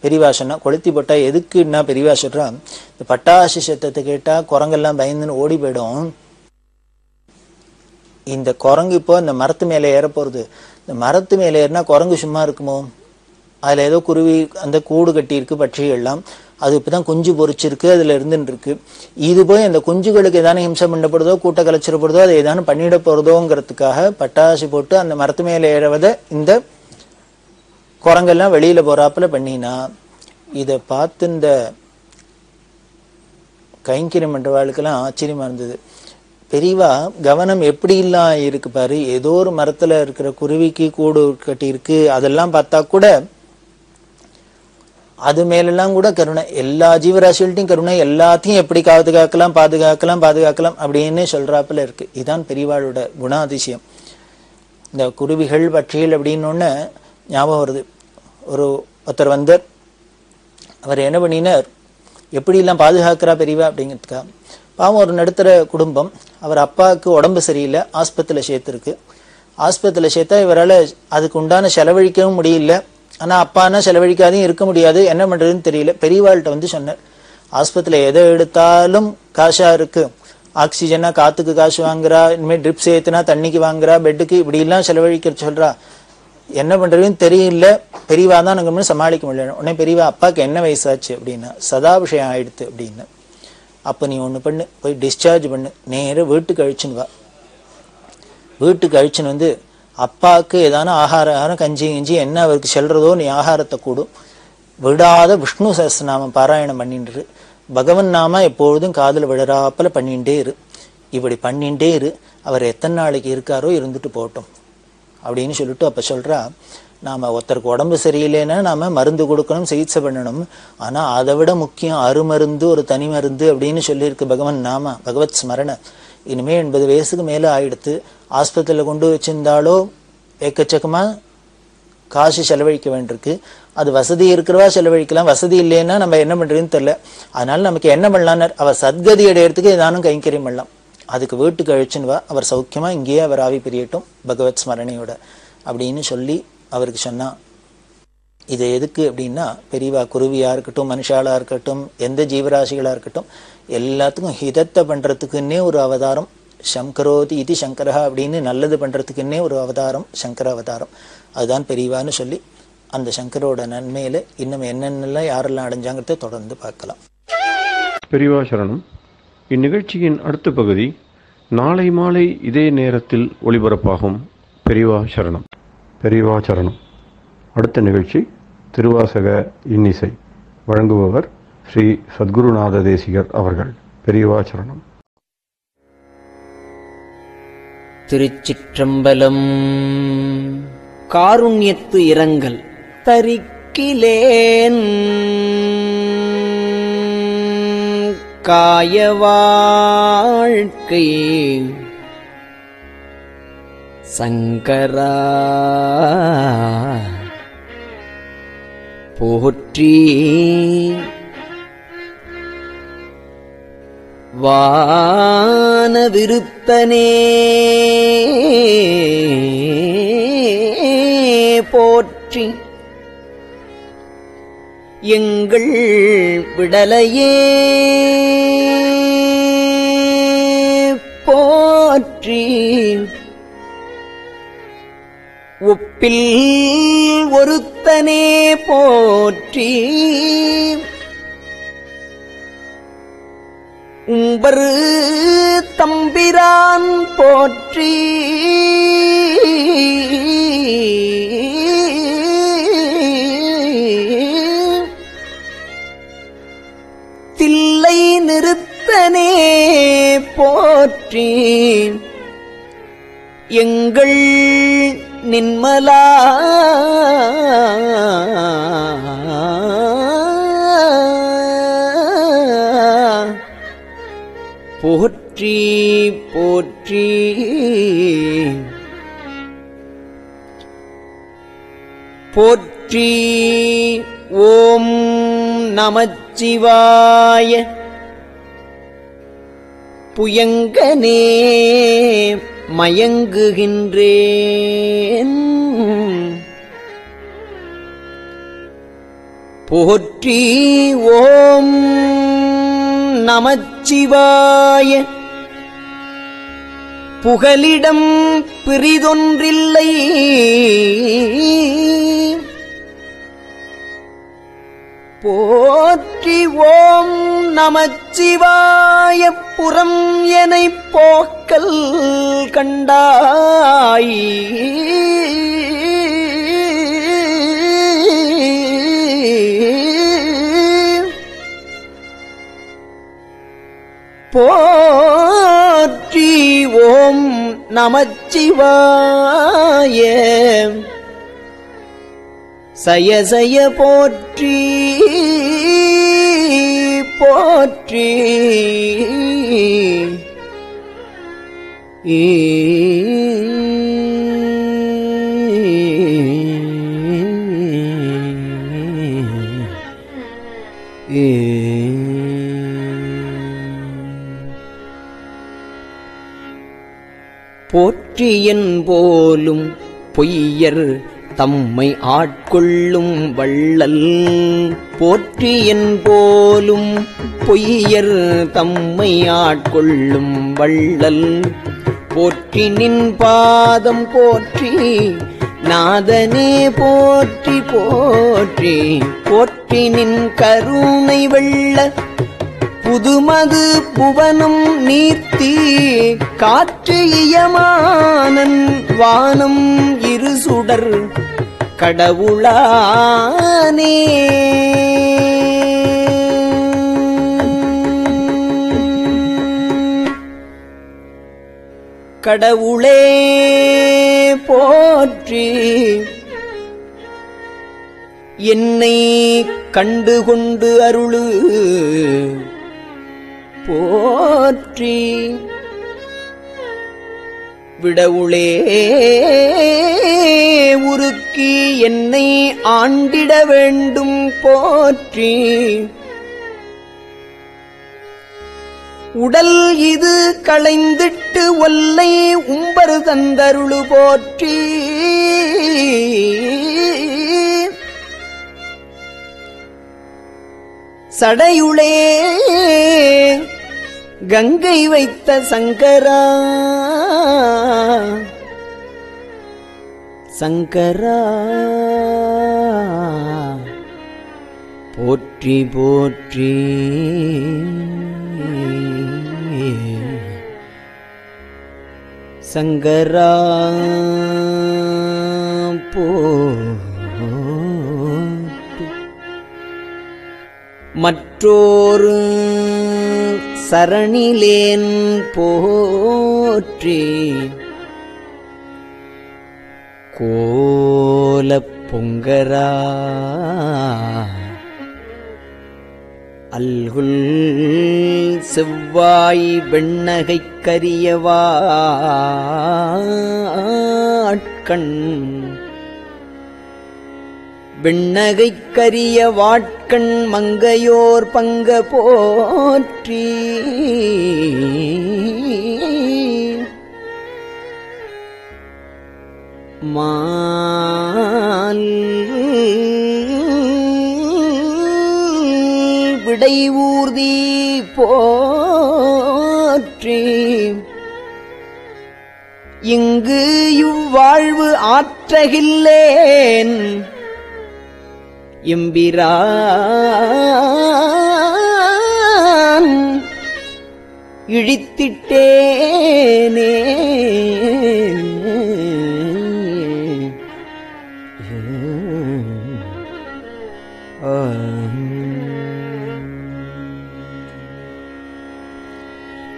பெரியவா சொன்னா கொளுத்தி போட்டா எதுக்குன்னா பெரியவா சொல்றா, இந்த பட்டாசு சத்தத்தை கேட்டால் குரங்கெல்லாம் பயந்துன்னு ஓடி போயிடும். இந்த குரங்கு இப்போ இந்த மரத்து மேலே ஏற போகிறது. இந்த மரத்து மேலே ஏறினா குரங்கு சும்மா இருக்குமோ, அதில் ஏதோ குருவி அந்த கூடு கட்டியிருக்கு பட்சிகள்லாம், அது இப்போ தான் குஞ்சு பொறிச்சிருக்கு, அதில் இருந்துன்னு இருக்கு. இது போய் அந்த குஞ்சுகளுக்கு ஏதான ஹிம்சம் பண்ணப்படுதோ கூட்ட கலைச்சிடப்படுதோ அதை ஏதானு பண்ணிட போகிறதோங்கிறதுக்காக பட்டாசு போட்டு அந்த மரத்து மேலே ஏறவதை இந்த குரங்கெல்லாம் வெளியில் போகிறாப்புல பண்ணினா, இதை பார்த்து இந்த கைங்கரியம் பண்ணுறவாளுக்கெல்லாம் ஆச்சரியமாக இருந்தது. பெரியவா கவனம் எப்படிலாம் இருக்கு பாரு, ஏதோ ஒரு மரத்தில் இருக்கிற குருவிக்கு கூடு கட்டி இருக்கு, அதெல்லாம் பார்த்தா கூட அது மேலெல்லாம் கூட கருணை, எல்லா ஜீவராசிகள்ட்டையும் கருணை, எல்லாத்தையும் எப்படி பாதுகாக்கலாம் அப்படின்னு சொல்றாப்புல இருக்கு. இதுதான் பெரியவாளோட குணாதிசயம். இந்த குருவிகள் பட்சிகள் அப்படின்னு ஞாபகம் வருது. ஒருத்தர் வந்தார். அவர் என்ன பண்ணினார், எப்படிலாம் பாதுகாக்கிறா பெரியவா அப்படிங்கிறதுக்கா. பாவம் ஒரு நடுத்தர குடும்பம், அவர் அப்பாவுக்கு உடம்பு சரியில்லை, ஆஸ்பத்திரியில் சேர்த்துருக்கு. ஆஸ்பத்திரியில் சேர்த்தா இவரால் அதுக்கு உண்டான செலவழிக்கவும் முடியல. ஆனால் அப்பானா செலவழிக்காதையும் இருக்க முடியாது, என்ன பண்ணுறதுன்னு தெரியல. பெரியவாள்கிட்ட வந்து சொன்னார், ஆஸ்பத்திரியில் எதை எடுத்தாலும் காசாக இருக்குது, ஆக்சிஜனா காற்றுக்கு காசு வாங்குறா, இனிமேல் ட்ரிப்ஸ் ஏற்றுனா தண்ணிக்கு வாங்குறா, பெட்டுக்கு இப்படிலாம் செலவழிக்க சொல்கிறா, என்ன பண்ணுறதுன்னு தெரியல. பெரியவா தான் நாங்கள் சமாளிக்க முடியல. உடனே பெரியவா அப்பாவுக்கு என்ன வயசாச்சு அப்படின்னா, சதாபிஷயம் ஆயிடுத்து அப்படின்னு. அப்போ நீ ஒன்று பண்ணு, போய் டிஸ்சார்ஜ் பண்ணு, நேராக வீட்டுக்கு அழிச்சுன்னு வா. வீட்டுக்கு அழிச்சுன்னு வந்து அப்பாவுக்கு ஏதான ஆகாரம் கஞ்சி என்ன அவருக்கு செல்றதோ நீ ஆகாரத்தை கூடும், விடாத விஷ்ணு சஹஸ்ரநாமம் பாராயணம் பண்ணிட்டு, பகவன் நாம எப்பொழுதும் காதில் விழறாப்பல பண்ணிகிட்டே இரு. இப்படி பண்ணிகிட்டே இரு, அவர் எத்தனை நாளைக்கு இருக்காரோ இருந்துட்டு போட்டோம் அப்படின்னு சொல்லிட்டு அப்போ சொல்கிறா, நாம் ஒருத்தருக்கு உடம்பு சரியில்லைன்னா நாம் மருந்து கொடுக்கணும், சிகிச்சை பண்ணணும். ஆனால் அதை விட முக்கியம் அருமருந்து, ஒரு தனி மருந்து அப்படின்னு சொல்லியிருக்கு பகவன் நாம, பகவத் ஸ்மரண. இனிமேல் 80 வயசுக்கு மேலே ஆயிடுத்து, ஆஸ்பத்திரியில் கொண்டு வச்சிருந்தாலோ எக்கச்சக்கமாக காசு செலவழிக்க வேண்டியிருக்கு. அது வசதி இருக்கிறவா செலவழிக்கலாம், வசதி இல்லைன்னா நம்ம என்ன பண்ணுறதுன்னு தெரில. அதனால நமக்கு என்ன பண்ணலான்னு, அவர் சத்கதி அடையிறதுக்கு ஏதானும் கைங்கரியம் பண்ணலாம். அதுக்கு வீட்டுக்கு அழிச்சுன்னு வா, அவர் சௌக்கியமாக இங்கேயே அவர் ஆவி பிரியட்டும் பகவத் ஸ்மரணையோட அப்படின்னு சொல்லி அவருக்கு சொன்னா. இது எதுக்கு அப்படின்னா, பெரியவா குருவியாக இருக்கட்டும், மனுஷாலாக இருக்கட்டும், எந்த ஜீவராசிகளாக இருக்கட்டும், எல்லாத்துக்கும் ஹிதத்தை பண்ணுறதுக்குன்னே ஒரு அவதாரம், சங்கரோதி இது சங்கரா அப்படின்னு நல்லது பண்ணுறதுக்குன்னே ஒரு அவதாரம் சங்கர அவதாரம். அதுதான் பெரியவான்னு சொல்லி அந்த சங்கரோட நன்மையில இன்னும் என்னென்னலாம் யாரெல்லாம் அடைஞ்சாங்கிறத தொடர்ந்து பார்க்கலாம். பெரியவா சரணம். இந்நிகழ்ச்சியின் அடுத்த பகுதி நாளை மாலை இதே நேரத்தில் ஒளிபரப்பாகும். பெரியவா சரணம். பெரியவா சரணம். அடுத்த நிகழ்ச்சி திருவாசக இன்னிசை. வழங்குபவர் ஸ்ரீ சத்குருநாத தேசிகர் அவர்கள். பெரியவா சரணம். திருச்சிற்றம்பலம். காருண்யத்து இரங்கல் தரிக்கிலேன் காய வாழ்க்கை சங்கரா போற்றி வான விருத்தனே போற்றி எங்கள் விடலையே போற்றி ஒப்பில் ஒருத்தனே போற்றி உம்பரு தம்பிரான் போற்றி தில்லை நிறுத்தனே போற்றி எங்கள் நின்மலா போற்றி போற்றி. போற்றி. ஓம் நமச்சிவாய. புயங்கனே மயங்குகின்றேன். போற்றி. ஓம் நமச்சிவாய. புகலிடம் பிறிதொன்றில்லை. போற்றி. ஓம் நமச்சிவாய. புறம் எனைப் போக்கல் கண்டாய். போற்றி. ஓம் நமச்சிவாய. சயசய போற்றி. போற்றி. போற்றியன் போலும் பொய்யர் தம்மை ஆட்கொள்ளும் வள்ளல். போற்றியன் போலும் பொய்யர் தம்மை ஆட்கொள்ளும் வள்ளல். போற்றி நின் பாதம் போற்றி நாதனே போற்றி போற்றி. போற்றி நின் கருணை வெள்ள புதுமது புவனம் நீர்த்தி காற்று இயமானன் வானம் இருசுடர் கடவுளானே. கடவுளே போற்றி. என்னை கண்டுகொண்டு அருளு போற்றி. விடவுளே உருக்கி என்னை ஆண்டிட வேண்டும் போற்றி. உடல் இது களைந்திட்டு ஒல்லை உம்பரு தந்தருளு போற்றி. சடையுளே கங்கை வைத்த சங்கரா சங்கரா போற்றி போற்றி. சங்கரா போற்றி. மற்றொரு சரணிலேன் போற்றி. கோலப் பொங்கரா அல்குல் செவ்வாய் வெண்ணகைக் கரியவாட்கண் வெண்ணகைக் கரிய வாட்கண் மங்கையோர் பங்க போற்றி. மால் விடை ஊர்தி போற்றி. இங்கு இவ்வாழ்வு ஆற்றகில்லேன் எம்பிரான் இழித்திட்டேனே.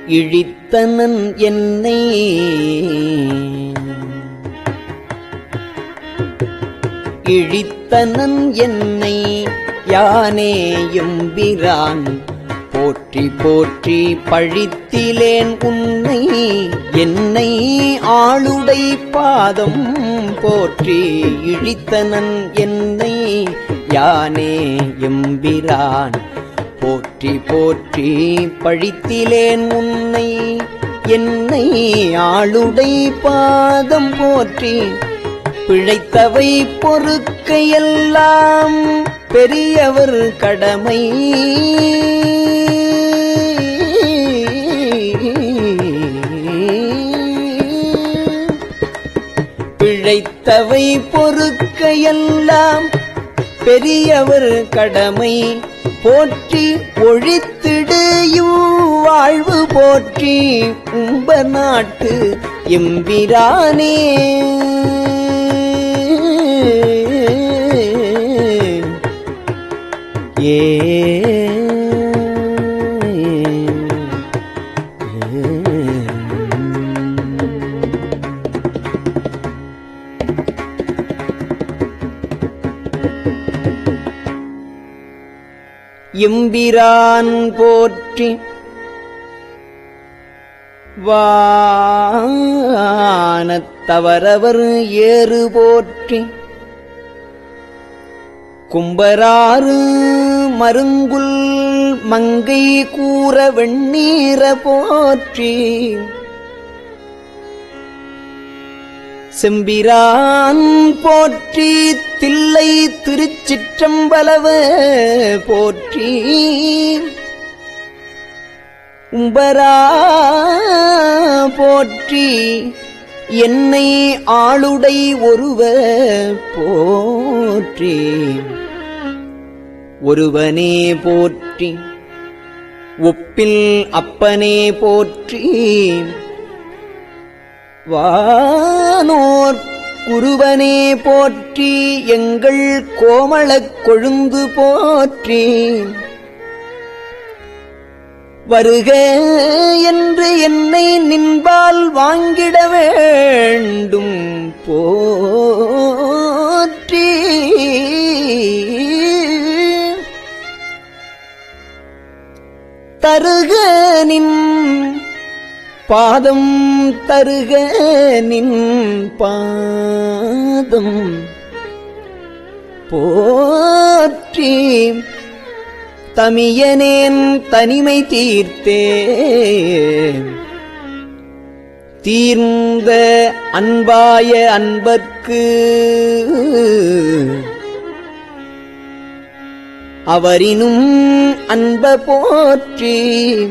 இழித்தனன் என்னை இழித்தனன் என்னை யானே எம்பிரான் போற்றி போற்றி பழித்திலேன் உன்னை என்னை ஆளுடை பாதம் போற்றி. இழித்தனன் என்னை யானே எம்பிரான் போற்றி போற்றி பழித்திலேன் உன்னை என்னை ஆளுடை பாதம் போற்றி. பிழைத்தவை பொறுக்கையெல்லாம் பெரியவர் கடமை. பிழைத்தவை பொறுக்கையெல்லாம் பெரியவர் கடமை போற்றி. ஒழித்திடு வாழ்வு போற்றி உம்ப நாட்டு எம்பிரானே. ஏ எம்பிரான் போற்றி. வானத்தவரவர் ஏறு போற்றி. கும்பராறு மருங்குல் மங்கை கூற வெண்ணீர போற்றி. செம்பிரான் போற்றி. தில்லை திருச்சிற்றம்பலவ போற்றி. உம்பரா போற்றி. என்னை ஆளுடை ஒருவ போற்றி. ஒருவனே போற்றி. ஒப்பில் அப்பனே போற்றி. வானோர் குருவனே போற்றி. எங்கள் கோமளக் கொழுந்து போற்றி. வருக என்று என்னை நின்பால் வாங்கிட வேண்டும் போற்றி. தருக நின் பாதம் தருக நின் பாதம் போற்றி. தமியனேன் தனிமை தீர்த்தே தீர்ந்த அன்பாய அன்பர்க்கு அவரினும் அன்ப போற்றி.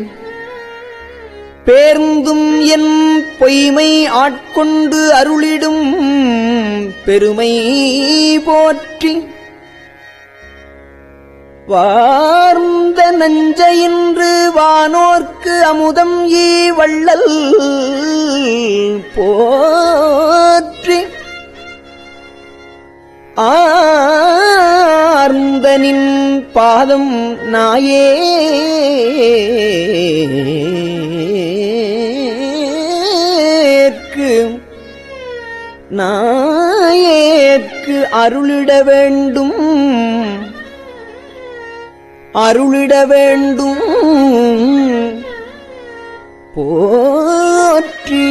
பேர்ந்தும் என் பொய்மை ஆட்கொண்டு அருளிடும் பெருமை போற்றி. வார்ந்த நஞ்சையின்று வானோர்க்கு அமுதம் ஈ வள்ளல் போற்றி ஆர்ந்த நின் பாதம் நாயேற்கு அருளிட வேண்டும் போற்றி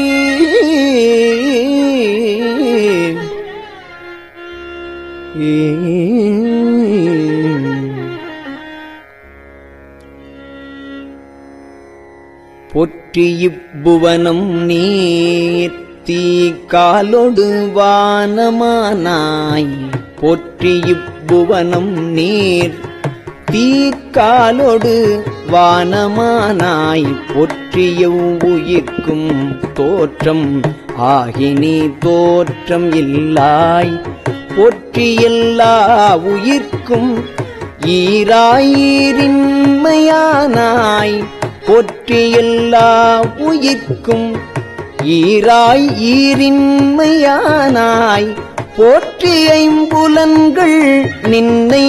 போற்றி இப்புவனம் நீர் தீ காலொடு வானமானாய் போற்றி இப்புவனம் நீர் தீ காலொடு வானமானாய் போற்றிய உயிர்க்கும் தோற்றம் ஆகினி தோற்றம் இல்லாய் போற்றி எல்லா உயிர்க்கும் ஈராயிரின்மையானாய் போற்றி எல்லா உயிர்க்கும் ஈரின்மையானாய் போற்றி ஐம்புலன்கள் நின்னை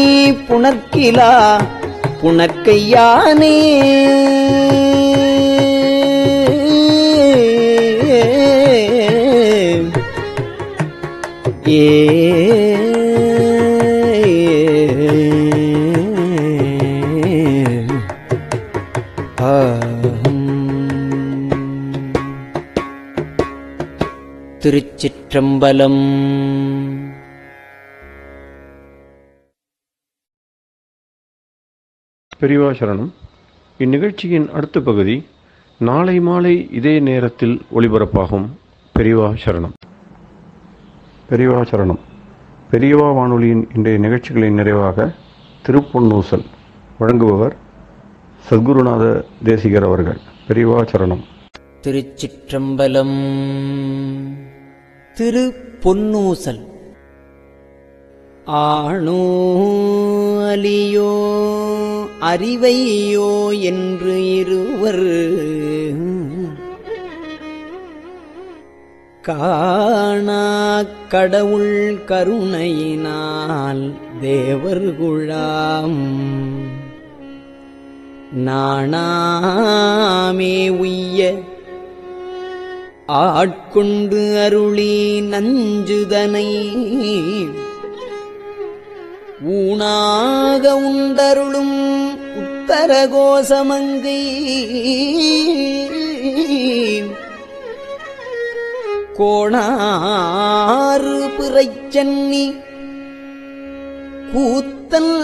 புணர்க்கிலா புணர்க்கையானே திருச்சிற்றம்பலம். பெரியவா சரணம். இந்நிகழ்ச்சியின் அடுத்த பகுதி நாளை மாலை இதே நேரத்தில் ஒளிபரப்பாகும். பெரியவா சரணம். பெரியவா சரணம். பெரியவா வானொலியின் இன்றைய நிகழ்ச்சிகளின் நிறைவாக திருப்பொன்னூசல் வழங்குபவர் சத்குருநாத தேசிகர் அவர்கள். பெரியவா சரணம். திருச்சிற்றம்பலம். திருப்பொன்னூசல். ஆணோ அலியோ அறிவையோ என்று இருவர் காணா கடவுள் கருணையினால் தேவர்குழாம் நாணாமே உய்ய ஆட்கொண்டு அருளி நஞ்சுதனை ஊனாக உண்டருளும் உத்தரகோசமங்கை கோணாறு பிறைச்சன்னி கூத்தன்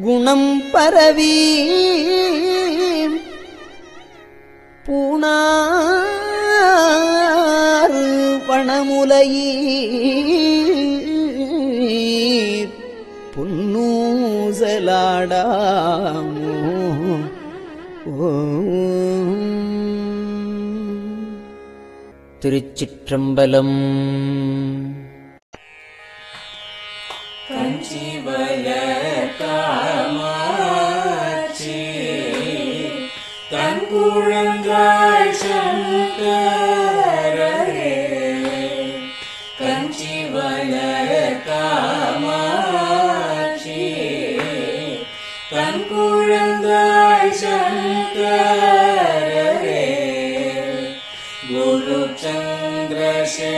குணம் பரவி பூணாறு பணமுலையீர் பொன்னூசலாடாமோ திருச்சிற்றம்பலம். கஞ்சிவல காமாட்சி தங்குழங்காய் சங்கரே கஞ்சிவல காமாட்சி தங்குழங்காய் சங்கரே குரு சந்திரசேகரே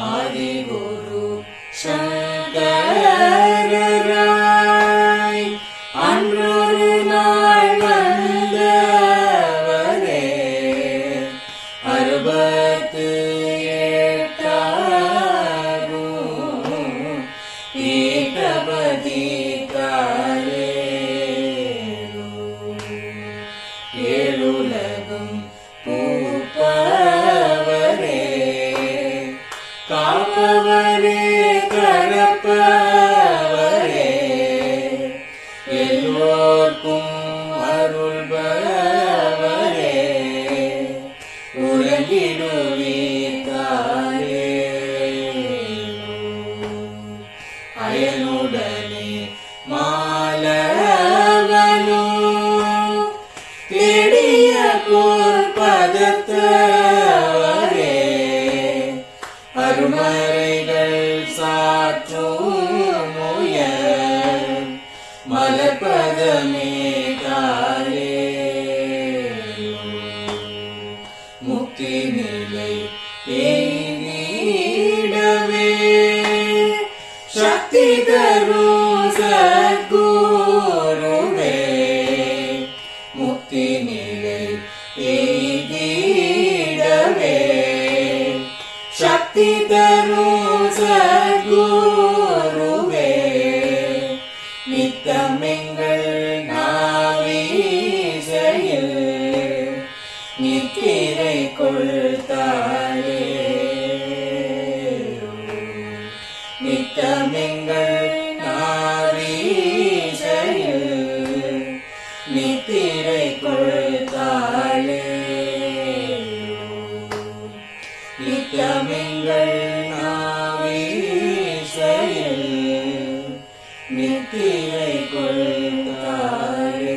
ஆதிகுரு சங்கரராய் அன்றொரு நாள் வந்தவர் யாவர்க்கும் அருள்பவரே உறங்கிடுவீத்தாரே அயனுடனே மாலவனோ தேடிய பொற்பதத்தவரே அருமறைகள் சாற்றும் உயர் மலர்பதமே தாரே முக்தி நிலை எய்திடவே சக்தி தரும் சத்குருவே முக்தி நிலை எய்திடவே சக்தி தரும் சத்குருவே நித்தமெங்கள் நாவீசையில் நித்திரை கொள்தாயே நித்தமெங்கள் நாவீசையில் நித்திரை கொள்தாயே நித்தமெங்கள் நாவீசையில் நித்திரை கொள்தாயே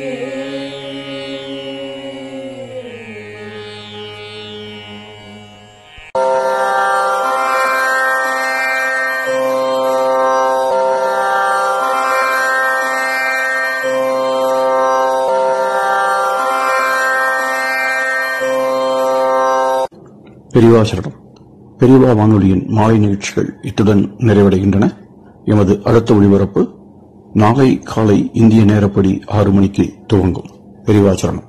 பெரியவா சரணம். பெரியவா வானொலியின் மாலை நிகழ்ச்சிகள் இத்துடன் நிறைவடைகின்றன. எமது அடுத்த ஒளிபரப்பு நாளை காலை இந்திய நேரப்படி 6 மணிக்கு துவங்கும். பெரியவா சரணம்.